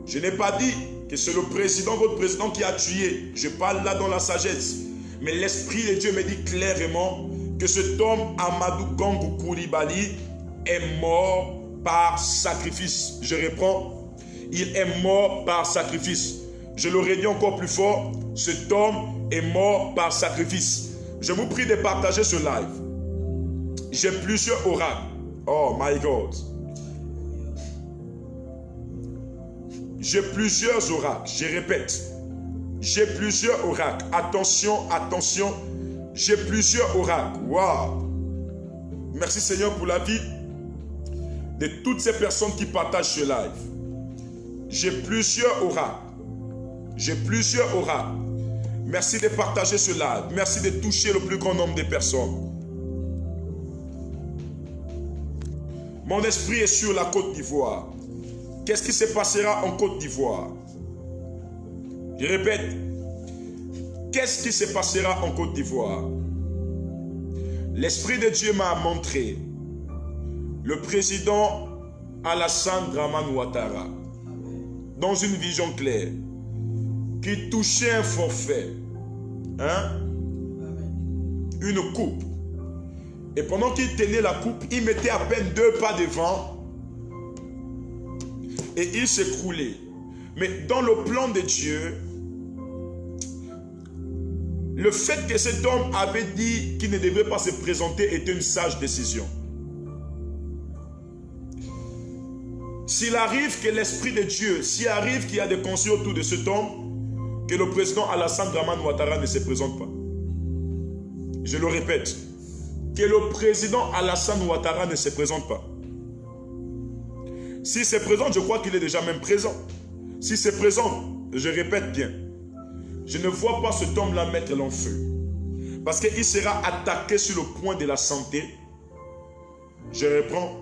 Speaker 1: Je n'ai pas dit que c'est le président, votre président qui a tué. Je parle là dans la sagesse. Mais l'Esprit de Dieu me dit clairement que cet homme, Amadou Ngong Coulibaly, est mort par sacrifice. Je reprends. Il est mort par sacrifice. Je le redis encore plus fort. Cet homme est mort par sacrifice. Je vous prie de partager ce live. J'ai plusieurs oracles. Oh my God. J'ai plusieurs oracles. Je répète. J'ai plusieurs oracles. Attention, attention. J'ai plusieurs oracles. Waouh. Merci Seigneur pour la vie de toutes ces personnes qui partagent ce live. J'ai plusieurs oracles. J'ai plusieurs oracles. Merci de partager ce live. Merci de toucher le plus grand nombre de personnes. Mon esprit est sur la Côte d'Ivoire. Qu'est-ce qui se passera en Côte d'Ivoire? Je répète. Qu'est-ce qui se passera en Côte d'Ivoire? L'Esprit de Dieu m'a montré le président Alassane Dramane Ouattara dans une vision claire qui touchait un forfait, une coupe. Et pendant qu'il tenait la coupe, il mettait à peine 2 pas devant et il s'écroulait. Mais dans le plan de Dieu, Le fait que cet homme avait dit qu'il ne devait pas se présenter était une sage décision. S'il arrive que l'Esprit de Dieu, s'il arrive qu'il y a des conseils autour de cet homme, que le président Alassane Dramane Ouattara ne se présente pas. Je le répète, que le président Alassane Ouattara ne se présente pas. S'il se présente, je crois qu'il est déjà même présent. S'il se présente, je répète bien, je ne vois pas cet homme-là mettre l'enfeu. Parce qu'il sera attaqué sur le point de la santé. Je reprends.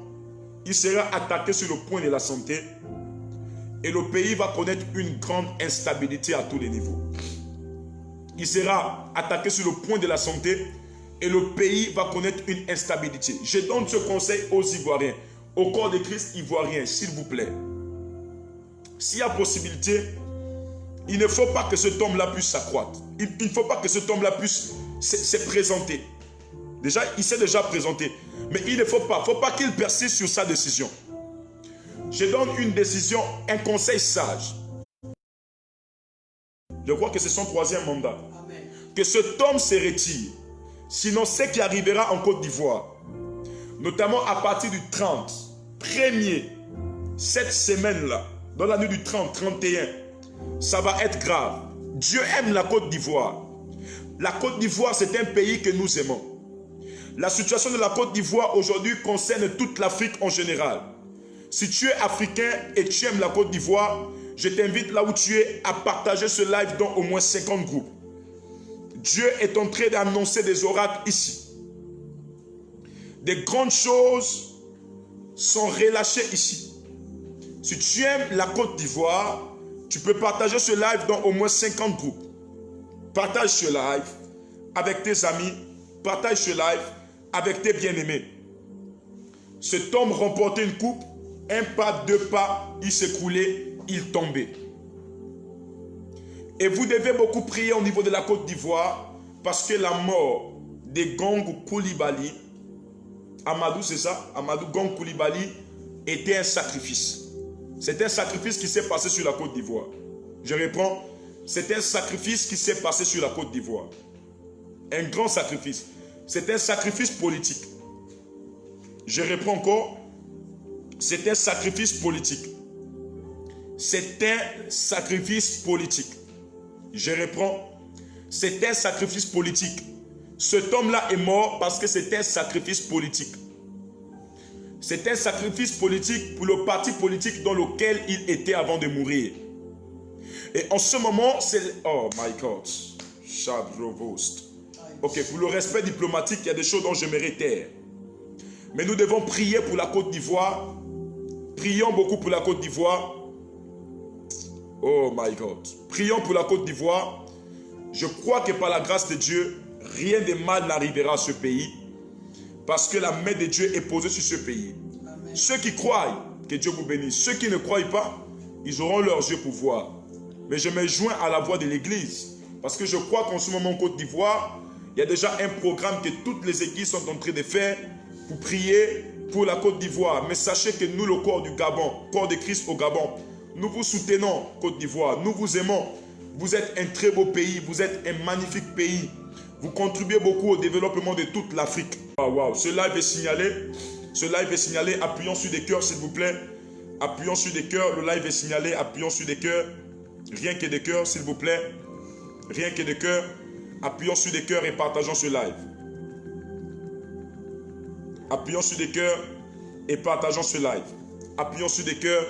Speaker 1: Il sera attaqué sur le point de la santé. Et le pays va connaître une grande instabilité à tous les niveaux. Il sera attaqué sur le point de la santé. Et le pays va connaître une instabilité. Je donne ce conseil aux Ivoiriens, au corps de Christ ivoirien, s'il vous plaît. S'il y a possibilité, il ne faut pas que cet homme-là puisse s'accroître. Il ne faut pas que cet homme-là puisse se présenter. Déjà, il s'est déjà présenté. Mais il ne faut pas qu'il persiste sur sa décision. Je donne une décision, un conseil sage. Je crois que c'est son 3e mandat.
Speaker 2: Amen.
Speaker 1: Que cet homme se retire. Sinon, ce qui arrivera en Côte d'Ivoire, notamment à partir du 30, 1er, cette semaine-là, dans la nuit du 30, 31, ça va être grave. Dieu aime la Côte d'Ivoire. La Côte d'Ivoire, c'est un pays que nous aimons. La situation de la Côte d'Ivoire aujourd'hui concerne toute l'Afrique en général. Si tu es africain et tu aimes la Côte d'Ivoire, je t'invite là où tu es à partager ce live dans au moins 50 groupes. Dieu est en train d'annoncer des oracles ici. Des grandes choses sont relâchées ici. Si tu aimes la Côte d'Ivoire, tu peux partager ce live dans au moins 50 groupes. Partage ce live avec tes amis. Partage ce live avec tes bien-aimés. Cet homme remportait une coupe. Un pas, 2 pas, il s'écroulait, il tombait. Et vous devez beaucoup prier au niveau de la Côte d'Ivoire parce que la mort de Gong Coulibaly, Amadou c'est ça, Amadou Gong Coulibaly était un sacrifice. C'est un sacrifice qui s'est passé sur la Côte d'Ivoire. Je reprends, c'est un sacrifice qui s'est passé sur la Côte d'Ivoire. Un grand sacrifice. C'est un sacrifice politique. Je reprends encore, c'est un sacrifice politique. C'est un sacrifice politique. Je reprends, c'est un sacrifice politique. Cet homme-là est mort parce que c'est un sacrifice politique. C'est un sacrifice politique pour le parti politique dans lequel il était avant de mourir. Et en ce moment, c'est... Oh my God. Chabrovost. Ok, pour le respect diplomatique, il y a des choses dont j'aimerais taire. Mais nous devons prier pour la Côte d'Ivoire. Prions beaucoup pour la Côte d'Ivoire. Oh my God. Prions pour la Côte d'Ivoire. Je crois que par la grâce de Dieu, rien de mal n'arrivera à ce pays. Parce que la main de Dieu est posée sur ce pays. Amen. Ceux qui croient, que Dieu vous bénisse. Ceux qui ne croient pas, ils auront leurs yeux pour voir. Mais je me joins à la voix de l'Église. Parce que je crois qu'en ce moment en Côte d'Ivoire, il y a déjà un programme que toutes les églises sont en train de faire pour prier pour la Côte d'Ivoire. Mais sachez que nous, le corps du Gabon, corps de Christ au Gabon, nous vous soutenons, Côte d'Ivoire. Nous vous aimons. Vous êtes un très beau pays. Vous êtes un magnifique pays. Vous contribuez beaucoup au développement de toute l'Afrique. Oh, wow. Ce live est signalé. Ce live est signalé. Appuyons sur des cœurs, s'il vous plaît. Appuyons sur des cœurs. Le live est signalé. Appuyons sur des cœurs. Rien que des cœurs, s'il vous plaît. Rien que des cœurs. Appuyons sur des cœurs et partageons ce live. Appuyons sur des cœurs et partageons ce live. Appuyons sur des cœurs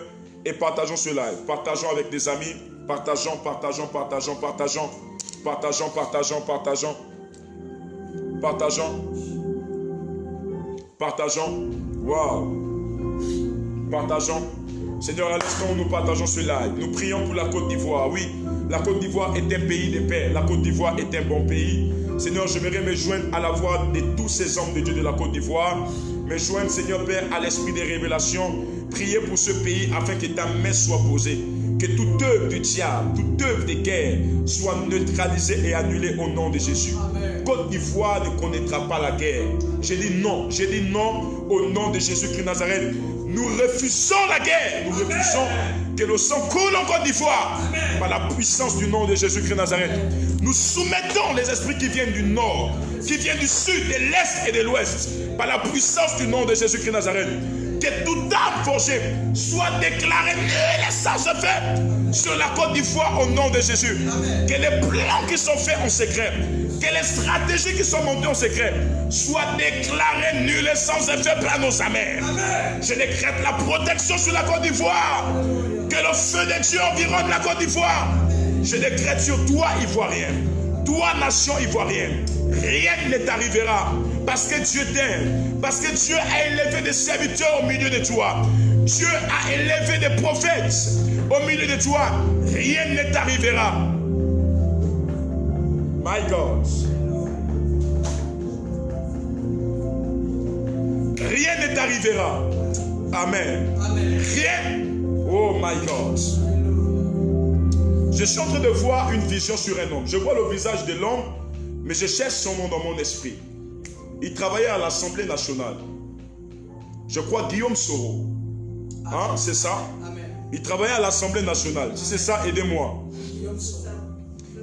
Speaker 1: et partageons ce live. Partageons avec des amis. Partageons, partageons, partageons, partageons. Partageons, partageons, partageons. Partageons. Partageons. Wow. Partageons. Seigneur, à l'instant où nous partageons ce live, nous prions pour la Côte d'Ivoire. Oui, la Côte d'Ivoire est un pays de paix. La Côte d'Ivoire est un bon pays. Seigneur, j'aimerais me joindre à la voix de tous ces hommes de Dieu de la Côte d'Ivoire. Me joindre, Seigneur Père, à l'esprit des révélations. Prier pour ce pays afin que ta main soit posée. Que toute œuvre du diable, toute œuvre de guerre soit neutralisée et annulée au nom de Jésus. Amen. Côte d'Ivoire ne connaîtra pas la guerre. J'ai dit non au nom de Jésus-Christ de Nazareth. Nous refusons la guerre. Nous refusons Que le sang coule en Côte d'Ivoire. Par la puissance du nom de Jésus-Christ de Nazareth. Nous soumettons les esprits qui viennent du nord, qui viennent du sud, de l'est et de l'ouest. Par la puissance du nom de Jésus-Christ de Nazareth. Que toute arme forgée soit déclarée nulle et sans effet sur la Côte d'Ivoire au nom de Jésus. Que les plans qui sont faits en secret, que les stratégies qui sont montées en secret soient déclarées nulles et sans effet par nos amers. Je décrète la protection sur la Côte d'Ivoire. Que le feu de Dieu environne la Côte d'Ivoire. Je décrète sur toi, Ivoirien, toi, nation ivoirienne, rien ne t'arrivera. Parce que Dieu t'aime. Parce que Dieu a élevé des serviteurs au milieu de toi. Dieu a élevé des prophètes au milieu de toi. Rien ne t'arrivera. My God. Rien ne t'arrivera. Amen. Rien. Oh my God. Je suis en train de voir une vision sur un homme. Je vois le visage de l'homme, mais je cherche son nom dans mon esprit. Il travaillait à l'Assemblée nationale. Je crois Guillaume Soro. Hein, c'est ça? Il travaillait à l'Assemblée nationale. Si c'est ça, aidez-moi.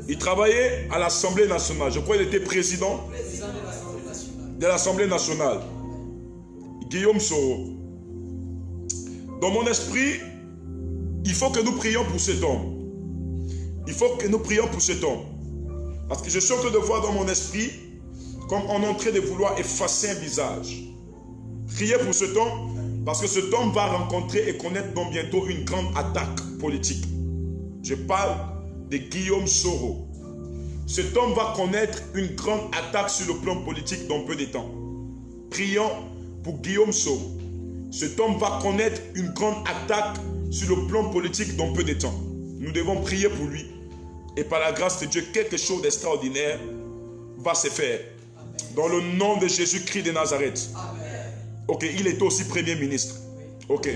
Speaker 1: Il travaillait à l'Assemblée nationale. Je crois qu'il était président de l'Assemblée nationale. Guillaume Soro. Dans mon esprit, il faut que nous prions pour cet homme. Il faut que nous prions pour cet homme. Parce que je suis en train de voir dans mon esprit comme on est en train de vouloir effacer un visage. Priez pour cet homme, parce que cet homme va rencontrer et connaître dans bientôt une grande attaque politique. Je parle de Guillaume Soro. Cet homme va connaître une grande attaque sur le plan politique dans peu de temps. Prions pour Guillaume Soro. Cet homme va connaître une grande attaque sur le plan politique dans peu de temps. Nous devons prier pour lui. Et par la grâce de Dieu, quelque chose d'extraordinaire va se faire. Dans le nom de Jésus-Christ de Nazareth. Ok, il était aussi Premier ministre. Ok.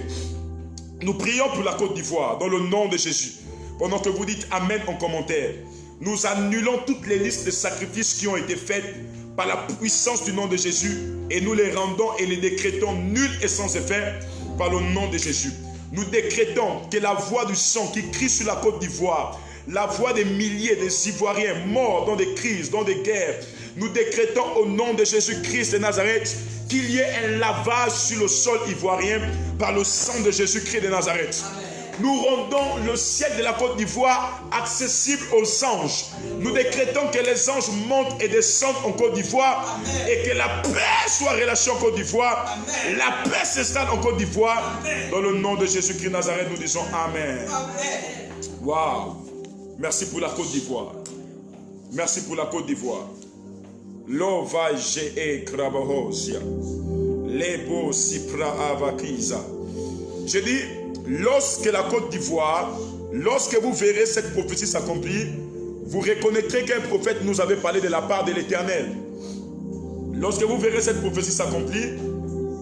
Speaker 1: Nous prions pour la Côte d'Ivoire, dans le nom de Jésus. Pendant que vous dites Amen en commentaire, nous annulons toutes les listes de sacrifices qui ont été faites par la puissance du nom de Jésus et nous les rendons et les décrétons nuls et sans effet par le nom de Jésus. Nous décrétons que la voix du sang qui crie sur la Côte d'Ivoire, la voix des milliers d'Ivoiriens morts dans des crises, dans des guerres, nous décrétons au nom de Jésus-Christ de Nazareth qu'il y ait un lavage sur le sol ivoirien par le sang de Jésus-Christ de Nazareth. Amen. Nous rendons le ciel de la Côte d'Ivoire accessible aux anges. Nous décrétons que les anges montent et descendent en Côte d'Ivoire et que la paix soit relâchée en Côte d'Ivoire. La paix s'installe en Côte d'Ivoire. Dans le nom de Jésus-Christ de Nazareth, nous disons Amen. Waouh! Merci pour la Côte d'Ivoire. Merci pour la Côte d'Ivoire. Lova je krabahosia. Lebo sipra avakiza. Je dis, lorsque la Côte d'Ivoire, lorsque vous verrez cette prophétie s'accomplir, vous reconnaîtrez qu'un prophète nous avait parlé de la part de l'Éternel. Lorsque vous verrez cette prophétie s'accomplir,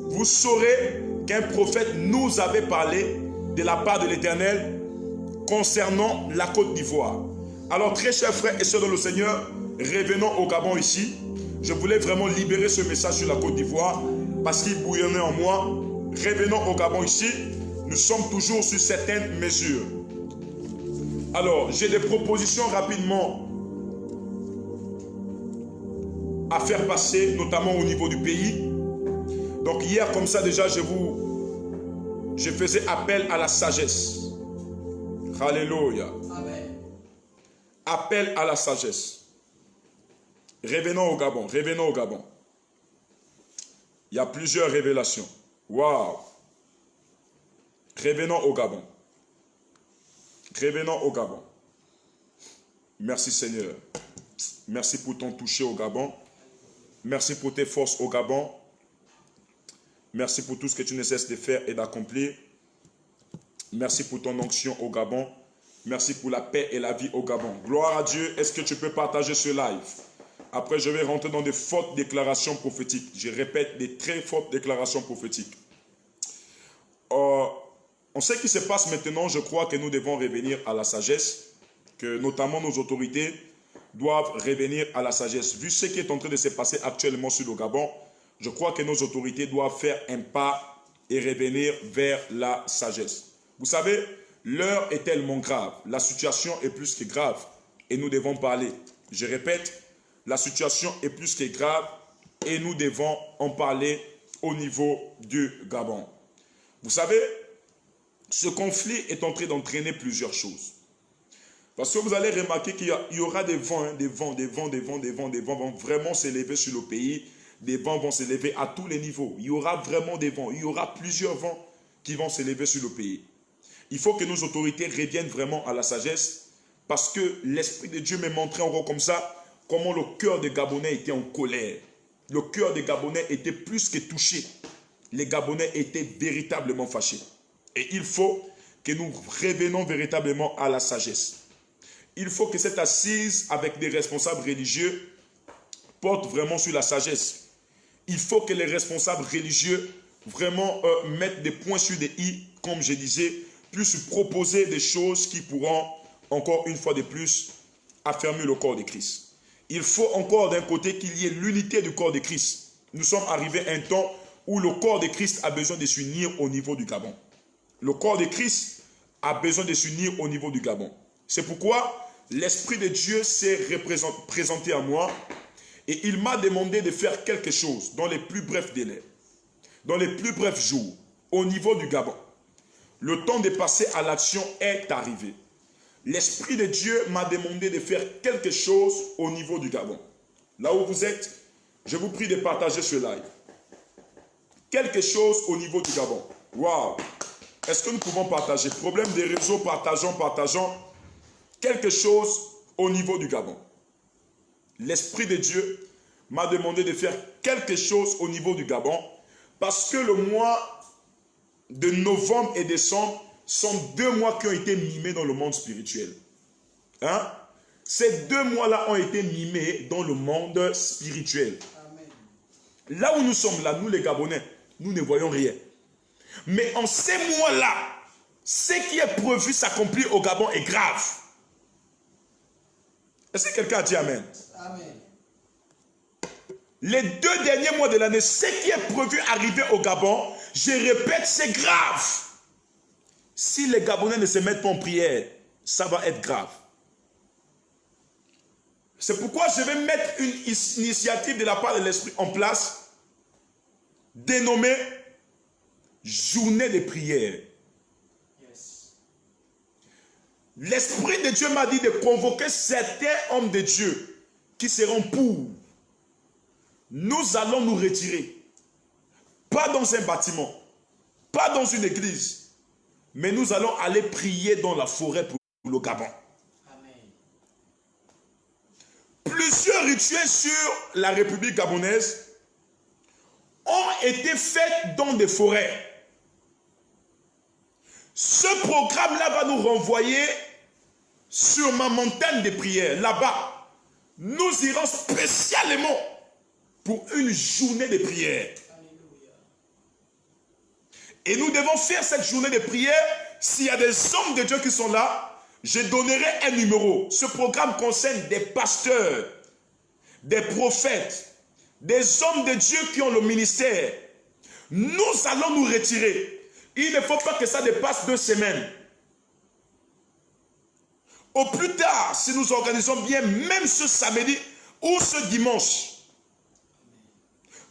Speaker 1: vous saurez qu'un prophète nous avait parlé de la part de l'Éternel concernant la Côte d'Ivoire. Alors, très chers frères et sœurs dans le Seigneur, revenons au Gabon ici. Je voulais vraiment libérer ce message sur la Côte d'Ivoire parce qu'il bouillonnait en moi. Revenons au Gabon ici. Nous sommes toujours sur certaines mesures. Alors, j'ai des propositions rapidement à faire passer, notamment au niveau du pays. Donc hier, comme ça déjà, je faisais appel à la sagesse. Alléluia. Amen. Appel à la sagesse. Revenons au Gabon, revenons au Gabon. Il y a plusieurs révélations. Waouh. Revenons au Gabon. Revenons au Gabon. Merci Seigneur. Merci pour ton toucher au Gabon. Merci pour tes forces au Gabon. Merci pour tout ce que tu ne cesses de faire et d'accomplir. Merci pour ton onction au Gabon. Merci pour la paix et la vie au Gabon. Gloire à Dieu. Est-ce que tu peux partager ce live? Après, je vais rentrer dans de fortes déclarations prophétiques. Je répète, des très fortes déclarations prophétiques. En ce qui se passe maintenant, je crois que nous devons revenir à la sagesse, que notamment nos autorités doivent revenir à la sagesse. Vu ce qui est en train de se passer actuellement sur le Gabon, je crois que nos autorités doivent faire un pas et revenir vers la sagesse. Vous savez, L'heure est tellement grave. La situation est plus que grave. Et nous devons parler. Je répète, la situation est plus que grave. Et nous devons en parler au niveau du Gabon. Vous savez, ce conflit est en train d'entraîner plusieurs choses. Parce que vous allez remarquer qu'il y aura des vents, hein, des vents vont vraiment s'élever sur le pays. Des vents vont s'élever à tous les niveaux. Il y aura vraiment des vents. Il y aura plusieurs vents qui vont s'élever sur le pays. Il faut que nos autorités reviennent vraiment à la sagesse, parce que l'Esprit de Dieu m'a montré encore comme ça comment le cœur des Gabonais était en colère. Le cœur des Gabonais était plus que touché. Les Gabonais étaient véritablement fâchés. Et il faut que nous revenons véritablement à la sagesse. Il faut que cette assise avec des responsables religieux porte vraiment sur la sagesse. Il faut que les responsables religieux vraiment mettent des points sur des i, comme je disais, puissent proposer des choses qui pourront, encore une fois de plus, affermir le corps de Christ. Il faut encore d'un côté qu'il y ait l'unité du corps de Christ. Nous sommes arrivés à un temps où le corps de Christ a besoin de s'unir au niveau du Gabon. Le corps de Christ a besoin de s'unir au niveau du Gabon. C'est pourquoi l'Esprit de Dieu s'est présenté à moi et il m'a demandé de faire quelque chose dans les plus brefs délais, dans les plus brefs jours, au niveau du Gabon. Le temps de passer à l'action est arrivé. L'Esprit de Dieu m'a demandé de faire quelque chose au niveau du Gabon. Là où vous êtes, je vous prie de partager ce live. Quelque chose au niveau du Gabon. Waouh! Est-ce que nous pouvons partager? Problème des réseaux, partageons. Quelque chose au niveau du Gabon. L'Esprit de Dieu m'a demandé de faire quelque chose au niveau du Gabon, parce que le mois de novembre et décembre sont 2 mois qui ont été mimés dans le monde spirituel. Hein? Ces 2 mois-là ont été mimés dans le monde spirituel. Amen. Là où nous sommes là, nous les Gabonais, nous ne voyons rien. Mais en ces mois-là, ce qui est prévu s'accomplir au Gabon est grave. Est-ce que quelqu'un a dit Amen? Amen. Les 2 derniers mois de l'année, ce qui est prévu arriver au Gabon, je répète, c'est grave. Si les Gabonais ne se mettent pas en prière, ça va être grave. C'est pourquoi je vais mettre une initiative de la part de l'Esprit en place, dénommée Journée de prière. Yes. L'Esprit de Dieu m'a dit de convoquer certains hommes de Dieu qui seront pour. Nous allons nous retirer. Pas dans un bâtiment, pas dans une église, mais nous allons aller prier dans la forêt pour le Gabon. Amen. Plusieurs rituels sur la République gabonaise ont été faits dans des forêts. Ce programme-là va nous renvoyer sur ma montagne de prière. Là-bas, nous irons spécialement pour une journée de prière. Et nous devons faire cette journée de prière. S'il y a des hommes de Dieu qui sont là, je donnerai un numéro. Ce programme concerne des pasteurs, des prophètes, des hommes de Dieu qui ont le ministère. Nous allons nous retirer. Il ne faut pas que ça dépasse 2 semaines. Au plus tard, si nous organisons bien, même ce samedi ou ce dimanche,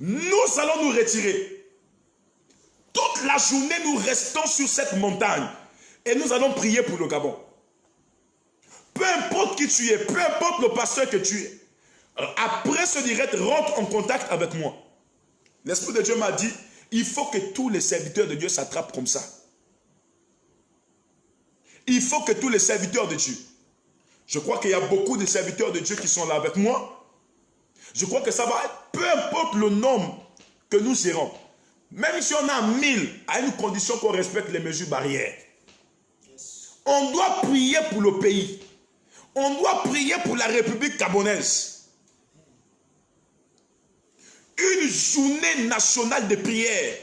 Speaker 1: nous allons nous retirer. Toute la journée, nous restons sur cette montagne et nous allons prier pour le Gabon. Peu importe qui tu es, peu importe le pasteur que tu es, après ce direct, rentre en contact avec moi. L'Esprit de Dieu m'a dit, il faut que tous les serviteurs de Dieu s'attrapent comme ça. Il faut que tous les serviteurs de Dieu, je crois qu'il y a beaucoup de serviteurs de Dieu qui sont là avec moi. Je crois que ça va être, peu importe le nombre que nous serons, même si on a 1000, à une condition qu'on respecte les mesures barrières. On doit prier pour le pays. On doit prier pour la République gabonaise. Une journée nationale de prière.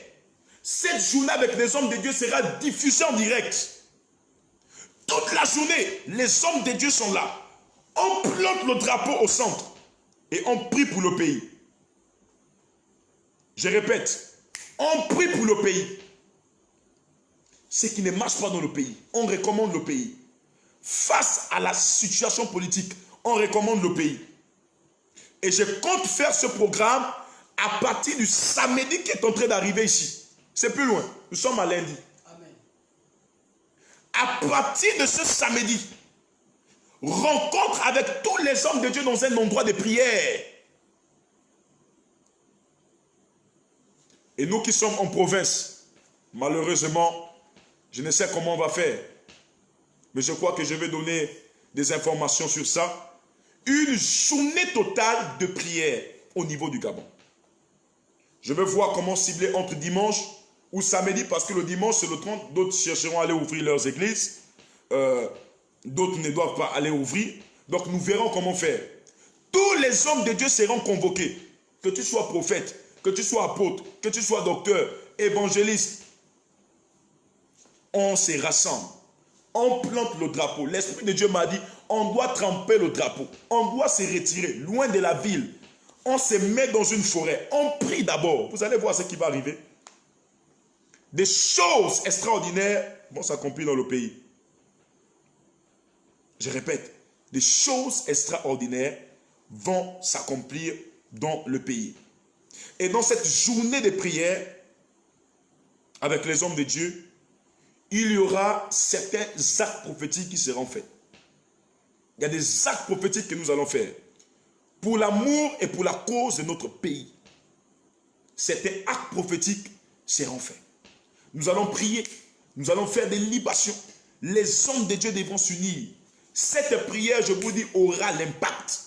Speaker 1: Cette journée avec les hommes de Dieu sera diffusée en direct. Toute la journée, les hommes de Dieu sont là. On plante le drapeau au centre et on prie pour le pays. Je répète, on prie pour le pays. ce qui ne marche pas dans le pays. On recommande le pays. Face à la situation politique, on recommande le pays. Et je compte faire ce programme à partir du samedi qui est en train d'arriver ici. C'est plus loin. Nous sommes à lundi.
Speaker 2: Amen.
Speaker 1: À partir de ce samedi, rencontre avec tous les hommes de Dieu dans un endroit de prière. Et nous qui sommes en province, malheureusement, je ne sais comment on va faire. Mais je crois que je vais donner des informations sur ça. Une journée totale de prière au niveau du Gabon. Je vais voir comment cibler entre dimanche ou samedi, parce que le dimanche c'est le 30, d'autres chercheront à aller ouvrir leurs églises, d'autres ne doivent pas aller ouvrir. Donc nous verrons comment faire. Tous les hommes de Dieu seront convoqués, que tu sois prophète, que tu sois apôtre, que tu sois docteur, évangéliste. On se rassemble, on plante le drapeau. L'Esprit de Dieu m'a dit, on doit tremper le drapeau, on doit se retirer loin de la ville. On se met dans une forêt, on prie d'abord. Vous allez voir ce qui va arriver. Des choses extraordinaires vont s'accomplir dans le pays. Je répète, des choses extraordinaires vont s'accomplir dans le pays. Et dans cette journée de prière, avec les hommes de Dieu, il y aura certains actes prophétiques qui seront faits. Il y a des actes prophétiques que nous allons faire. Pour l'amour et pour la cause de notre pays. Certains actes prophétiques seront faits. Nous allons prier. Nous allons faire des libations. Les hommes de Dieu devront s'unir. Cette prière, je vous dis, aura l'impact.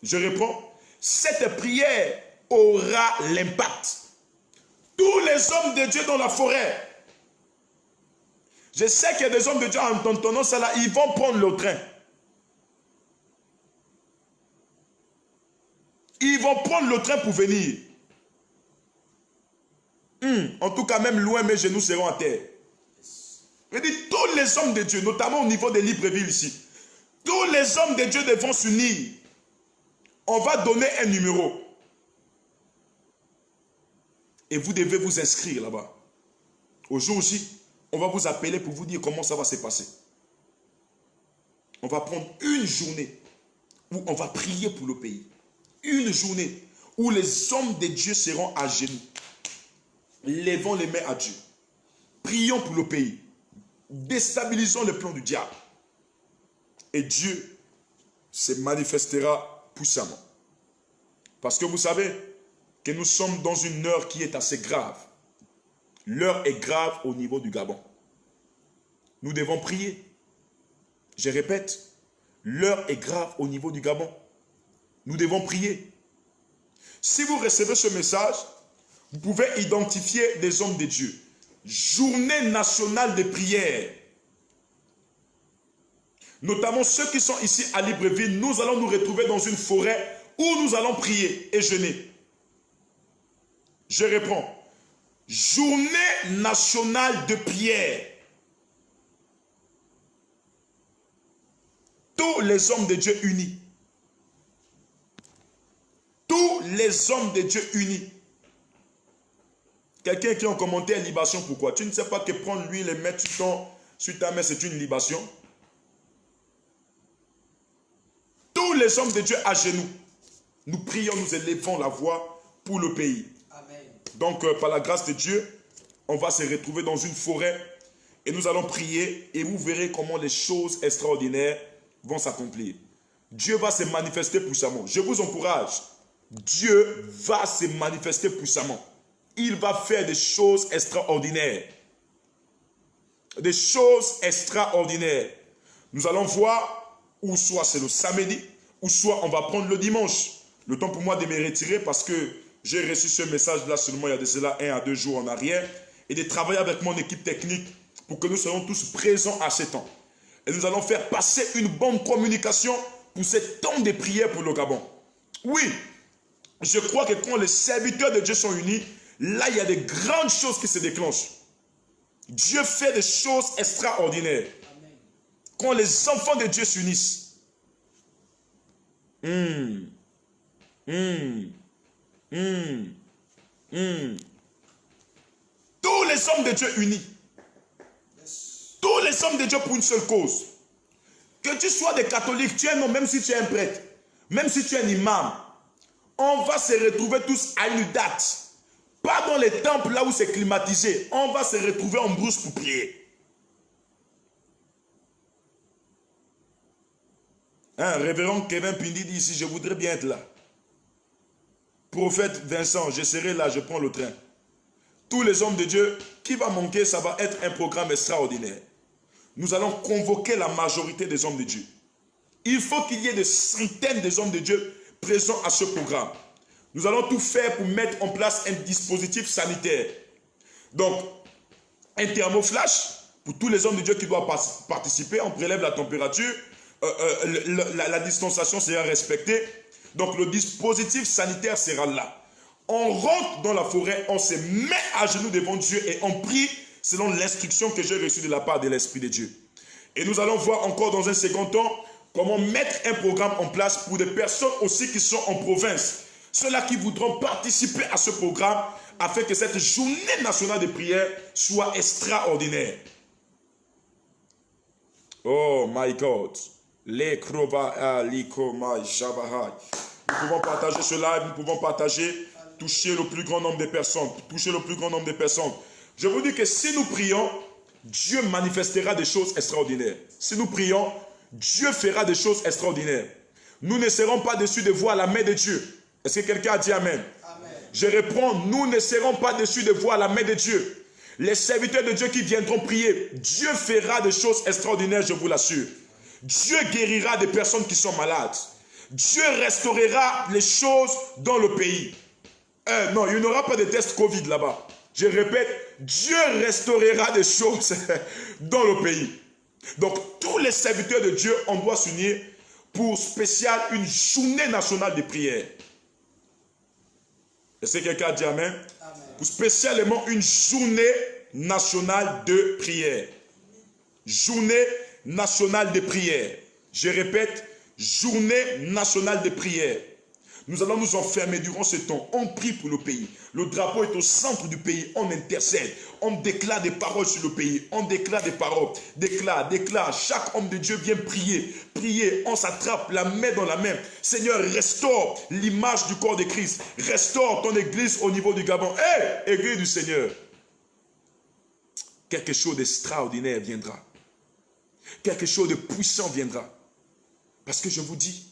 Speaker 1: Je réponds. Cette prière aura l'impact. Tous les hommes de Dieu dans la forêt. Je sais qu'il y a des hommes de Dieu en entendant ça là, ils vont prendre le train. Ils vont prendre le train pour venir. En tout cas, même loin, mes genoux seront à terre. Je dis, tous les hommes de Dieu, notamment au niveau de Libreville ici, tous les hommes de Dieu devront s'unir. On va donner un numéro. Et vous devez vous inscrire là-bas. Au jour J, on va vous appeler pour vous dire comment ça va se passer. On va prendre une journée où on va prier pour le pays. Une journée où les hommes de Dieu seront à genoux. Levons les mains à Dieu. Prions pour le pays. Déstabilisons le plan du diable. Et Dieu se manifestera puissamment. Parce que vous savez que nous sommes dans une heure qui est assez grave. L'heure est grave au niveau du Gabon. Nous devons prier. Je répète, l'heure est grave au niveau du Gabon. Nous devons prier. Si vous recevez ce message, vous pouvez identifier des hommes de Dieu. Journée nationale de prière. Notamment ceux qui sont ici à Libreville, nous allons nous retrouver dans une forêt où nous allons prier et jeûner. Je réponds. Journée nationale de prière. Tous les hommes de Dieu unis. Tous les hommes de Dieu unis. Quelqu'un qui a en commentaire libation, pourquoi? Tu ne sais pas que prendre l'huile et mettre sur ta main, c'est une libation. Tous les hommes de Dieu à genoux. Nous prions, nous élevons la voix pour le pays.
Speaker 2: Amen.
Speaker 1: Donc, par la grâce de Dieu, on va se retrouver dans une forêt et nous allons prier et vous verrez comment les choses extraordinaires vont s'accomplir. Dieu va se manifester puissamment. Je vous encourage. Dieu va se manifester puissamment. Il va faire des choses extraordinaires. Des choses extraordinaires. Nous allons voir, ou soit c'est le samedi, ou soit on va prendre le dimanche. Le temps pour moi de me retirer parce que j'ai reçu ce message-là seulement il y a de cela 1 à 2 jours en arrière. Et de travailler avec mon équipe technique pour que nous soyons tous présents à ce temps. Et nous allons faire passer une bonne communication pour ce temps de prière pour le Gabon. Oui, je crois que quand les serviteurs de Dieu sont unis, là il y a de grandes choses qui se déclenchent. Dieu fait des choses extraordinaires.
Speaker 2: Amen.
Speaker 1: Quand les enfants de Dieu s'unissent. Tous les hommes de Dieu unis. Tous les hommes de Dieu pour une seule cause. Que tu sois des catholiques, tu es non, même si tu es un prêtre, même si tu es un imam, on va se retrouver tous à une date. Pas dans les temples là où c'est climatisé. On va se retrouver en brousse pour prier. Révérend Kevin Pindi dit ici, je voudrais bien être là. Prophète Vincent, je serai là, je prends le train. Tous les hommes de Dieu, qui va manquer, ça va être un programme extraordinaire. Nous allons convoquer la majorité des hommes de Dieu. Il faut qu'il y ait des centaines des hommes de Dieu présents à ce programme. Nous allons tout faire pour mettre en place un dispositif sanitaire. Donc, un thermoflash pour tous les hommes de Dieu qui doivent participer. On prélève la température, la distanciation sera respectée. Donc, le dispositif sanitaire sera là. On rentre dans la forêt, on se met à genoux devant Dieu et on prie selon l'instruction que j'ai reçue de la part de l'Esprit de Dieu. Et nous allons voir encore dans un second temps comment mettre un programme en place pour des personnes aussi qui sont en province. Ceux-là qui voudront participer à ce programme afin que cette journée nationale de prière soit extraordinaire. Oh my God. Nous pouvons partager cela, nous pouvons partager, toucher le plus grand nombre de personnes, Je vous dis que si nous prions, Dieu manifestera des choses extraordinaires. Si nous prions, Dieu fera des choses extraordinaires. Nous ne serons pas déçus de voir la main de Dieu. Est-ce que quelqu'un a dit Amen? Amen. Je réponds, nous ne serons pas déçus de voir la main de Dieu. Les serviteurs de Dieu qui viendront prier, Dieu fera des choses extraordinaires, je vous l'assure. Dieu guérira des personnes qui sont malades. Dieu restaurera les choses dans le pays. Non, il n'y aura pas de test Covid là-bas. Je répète, Dieu restaurera des choses dans le pays. Donc, tous les serviteurs de Dieu, on doit s'unir pour spécial une journée nationale de prière. Est-ce que quelqu'un a dit Amen? Amen. Pour spécialement une journée nationale de prière. Journée nationale de prière. Je répète, journée nationale de prière. Nous allons nous enfermer durant ce temps. On prie pour le pays. Le drapeau est au centre du pays. On intercède. On déclare des paroles sur le pays. On déclare des paroles. Déclare. Chaque homme de Dieu vient prier. Prier. On s'attrape la main dans la main. Seigneur, restaure l'image du corps de Christ. Restaure ton église au niveau du Gabon. Hé, église du Seigneur. Quelque chose d'extraordinaire viendra. Quelque chose de puissant viendra. Parce que je vous dis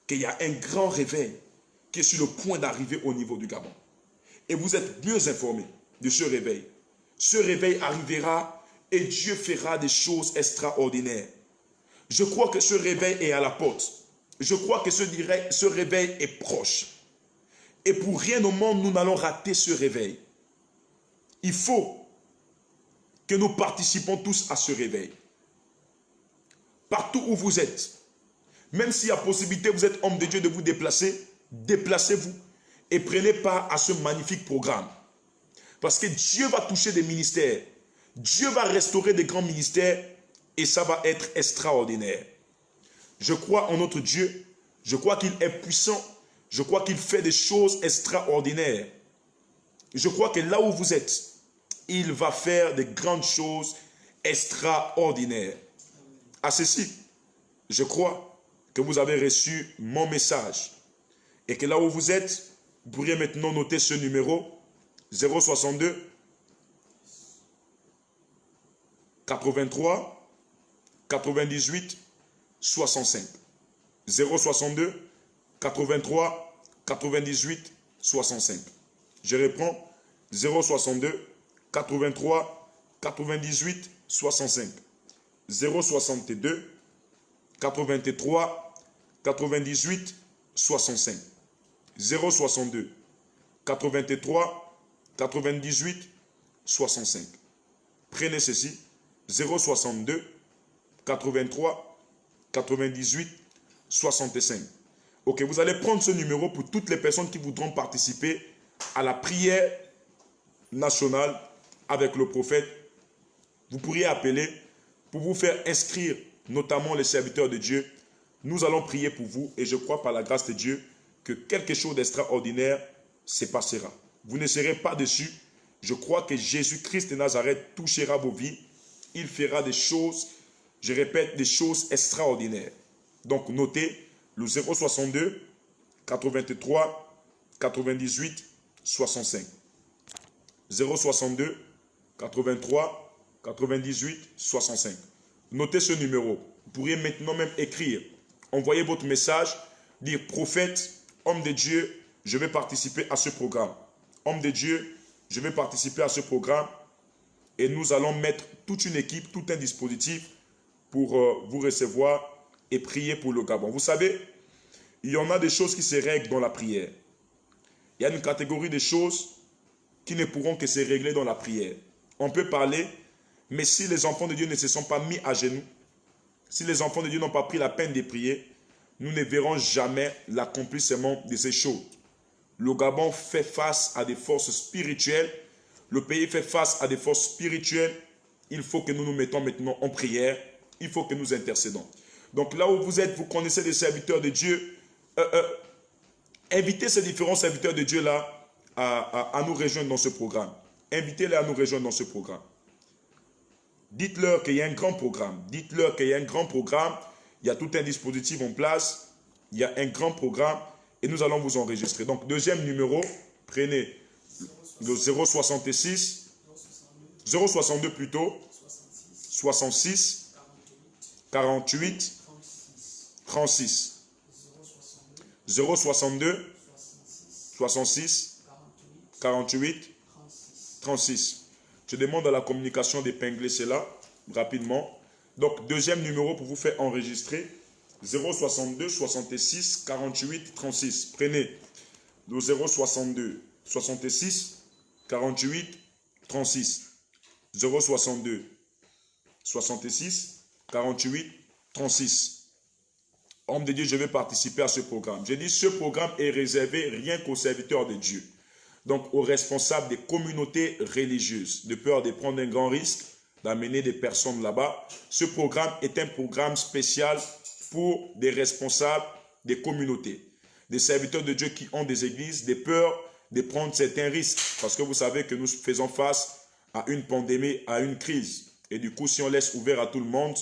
Speaker 1: qu'il y a un grand réveil qui est sur le point d'arriver au niveau du Gabon. Et vous êtes mieux informés de ce réveil. Ce réveil arrivera et Dieu fera des choses extraordinaires. Je crois que ce réveil est à la porte. Je crois que ce réveil est proche. Et pour rien au monde, nous n'allons rater ce réveil. Il faut que nous participons tous à ce réveil. Partout où vous êtes, même s'il y a possibilité, vous êtes homme de Dieu, de vous déplacer, déplacez-vous et prenez part à ce magnifique programme. Parce que Dieu va toucher des ministères. Dieu va restaurer des grands ministères et ça va être extraordinaire. Je crois en notre Dieu. Je crois qu'il est puissant. Je crois qu'il fait des choses extraordinaires. Je crois que là où vous êtes, il va faire de grandes choses extraordinaires. À ceci, je crois que vous avez reçu mon message et que là où vous êtes, vous pourriez maintenant noter ce numéro 062 83 98 65 062 83 98 65. Je reprends 062 83 98 65 062 83 98 65 062 83 98 65. Prenez ceci 062 83 98 65. Ok, vous allez prendre ce numéro pour toutes les personnes qui voudront participer à la prière nationale avec le prophète. Vous pourriez appeler pour vous faire inscrire, notamment les serviteurs de Dieu. Nous allons prier pour vous et je crois par la grâce de Dieu que quelque chose d'extraordinaire se passera. Vous ne serez pas déçus. Je crois que Jésus-Christ de Nazareth touchera vos vies il fera des choses, je répète, des choses extraordinaires. Donc notez le 062 83 98 65. 062 83 98 65. Notez ce numéro. Vous pourriez maintenant même écrire, envoyer votre message, dire prophète, homme de Dieu, je vais participer à ce programme. Homme de Dieu, je vais participer à ce programme et nous allons mettre toute une équipe, tout un dispositif pour vous recevoir et prier pour le Gabon. Vous savez, il y en a des choses qui se règlent dans la prière. Il y a une catégorie de choses qui ne pourront que se régler dans la prière. On peut parler, mais si les enfants de Dieu ne se sont pas mis à genoux, si les enfants de Dieu n'ont pas pris la peine de prier, nous ne verrons jamais l'accomplissement de ces choses. Le Gabon fait face à des forces spirituelles. Le pays fait face à des forces spirituelles. Il faut que nous nous mettons maintenant en prière. Il faut que nous intercédons. Donc là où vous êtes, vous connaissez des serviteurs de Dieu. Invitez ces différents serviteurs de Dieu-là à nous rejoindre dans ce programme. Invitez-les à nous rejoindre dans ce programme. Dites-leur qu'il y a un grand programme. Dites-leur qu'il y a un grand programme. Il y a tout un dispositif en place. Il y a un grand programme et nous allons vous enregistrer. Donc, deuxième numéro, prenez le 066, 062 plutôt, 66, 48, 36. 062, 66, 48, 36. Je demande à la communication d'épingler cela rapidement. Donc, deuxième numéro pour vous faire enregistrer. 062 66 48 36. Prenez le 062 66 48 36. 062 66 48 36. Homme de Dieu, je vais participer à ce programme. J'ai dit ce programme est réservé rien qu'aux serviteurs de Dieu. Donc aux responsables des communautés religieuses, de peur de prendre un grand risque, d'amener des personnes là-bas. Ce programme est un programme spécial pour des responsables des communautés, des serviteurs de Dieu qui ont des églises, de peur de prendre certains risques. Parce que vous savez que nous faisons face à une pandémie, à une crise. Et du coup, si on laisse ouvert à tout le monde,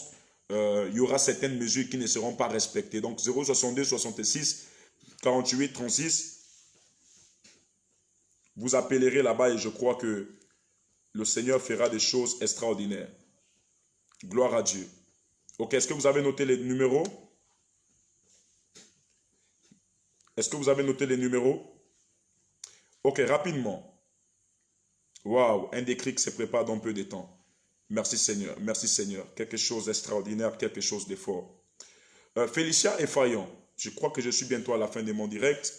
Speaker 1: il y aura certaines mesures qui ne seront pas respectées. Donc 062 66 48 36, vous appellerez là-bas et je crois que le Seigneur fera des choses extraordinaires. Gloire à Dieu. Ok, est-ce que vous avez noté les numéros? Est-ce que vous avez noté les numéros? Ok, rapidement. Waouh, un déclic se prépare dans peu de temps. Merci Seigneur, merci Seigneur. Quelque chose d'extraordinaire, quelque chose de fort. Félicia et Fayon, je crois que je suis bientôt à la fin de mon direct.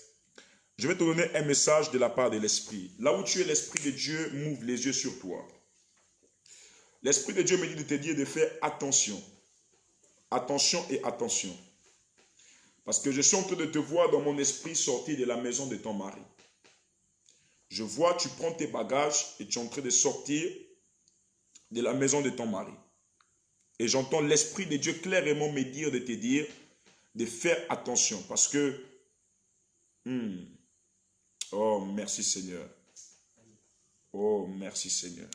Speaker 1: Je vais te donner un message de la part de l'Esprit. Là où tu es, l'Esprit de Dieu m'ouvre les yeux sur toi. L'Esprit de Dieu me dit de te dire de faire attention. Attention et attention. Parce que je suis en train de te voir dans mon esprit sortir de la maison de ton mari. Je vois, tu prends tes bagages et tu es en train de sortir de la maison de ton mari. Et j'entends l'Esprit de Dieu clairement me dire de te dire de faire attention. Parce que... oh, merci Seigneur. Oh, merci Seigneur.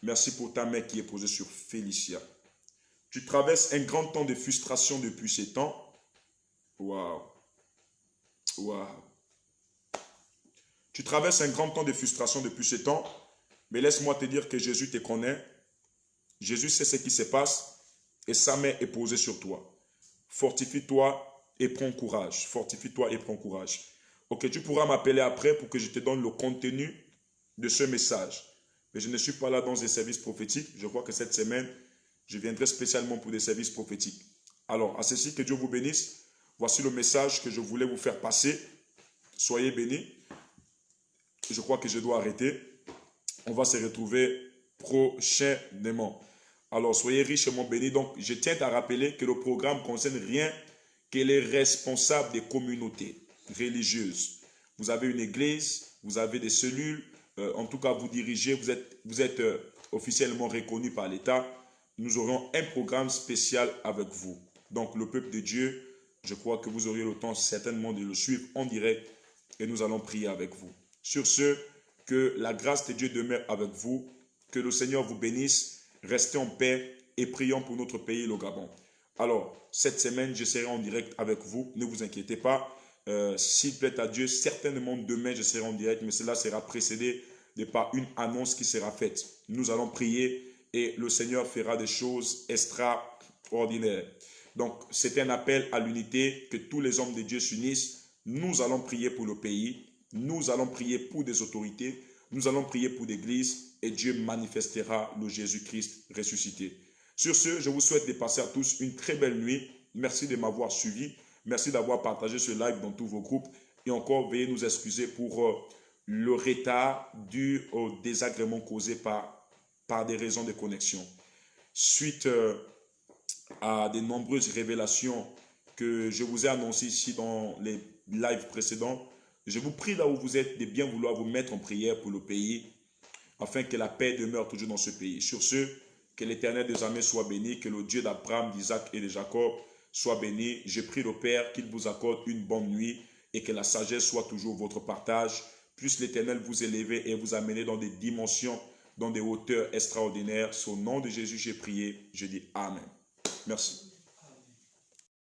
Speaker 1: Merci pour ta main qui est posée sur Félicia. Tu traverses un grand temps de frustration depuis ces temps. Waouh. Waouh. Tu traverses un grand temps de frustration depuis ce temps. Mais laisse-moi te dire que Jésus te connaît. Jésus sait ce qui se passe. Et sa main est posée sur toi. Fortifie-toi et prends courage. Fortifie-toi et prends courage. Ok, tu pourras m'appeler après pour que je te donne le contenu de ce message. Mais je ne suis pas là dans des services prophétiques. Je crois que cette semaine, je viendrai spécialement pour des services prophétiques. Alors, à ceci, que Dieu vous bénisse. Voici le message que je voulais vous faire passer. Soyez bénis. Je crois que je dois arrêter. On va se retrouver prochainement. Alors, soyez richement bénis. Donc, je tiens à rappeler que le programme ne concerne rien que les responsables des communautés religieuses. Vous avez une église, vous avez des cellules, en tout cas, vous dirigez, vous êtes officiellement reconnu par l'État. Nous aurons un programme spécial avec vous. Donc, le peuple de Dieu, je crois que vous aurez le temps certainement de le suivre en direct et nous allons prier avec vous. Sur ce, que la grâce de Dieu demeure avec vous, que le Seigneur vous bénisse Restez en paix et prions pour notre pays, le Gabon. Alors, cette semaine, je serai en direct avec vous. Ne vous inquiétez pas. S'il plaît à Dieu, certainement demain, je serai en direct, mais cela sera précédé par une annonce qui sera faite. Nous allons prier et le Seigneur fera des choses extraordinaires. Donc, c'est un appel à l'unité, que tous les hommes de Dieu s'unissent. Nous allons prier pour le pays. Nous allons prier pour des autorités. Nous allons prier pour l'Église et Dieu manifestera le Jésus-Christ ressuscité. Sur ce, je vous souhaite de passer à tous une très belle nuit. Merci de m'avoir suivi. Merci d'avoir partagé ce live dans tous vos groupes. Et encore, veuillez nous excuser pour le retard dû au désagrément causé par des raisons de connexion. Suite à de nombreuses révélations que je vous ai annoncées ici dans les lives précédents, je vous prie là où vous êtes de bien vouloir vous mettre en prière pour le pays, afin que la paix demeure toujours dans ce pays. Sur ce, que l'Éternel des armées soit béni, que le Dieu d'Abraham, d'Isaac et de Jacob soit béni. Je prie le Père qu'il vous accorde une bonne nuit et que la sagesse soit toujours votre partage. Puisse l'Éternel vous élever et vous amener dans des dimensions, dans des hauteurs extraordinaires. Au nom de Jésus, j'ai prié. Je dis Amen. Merci.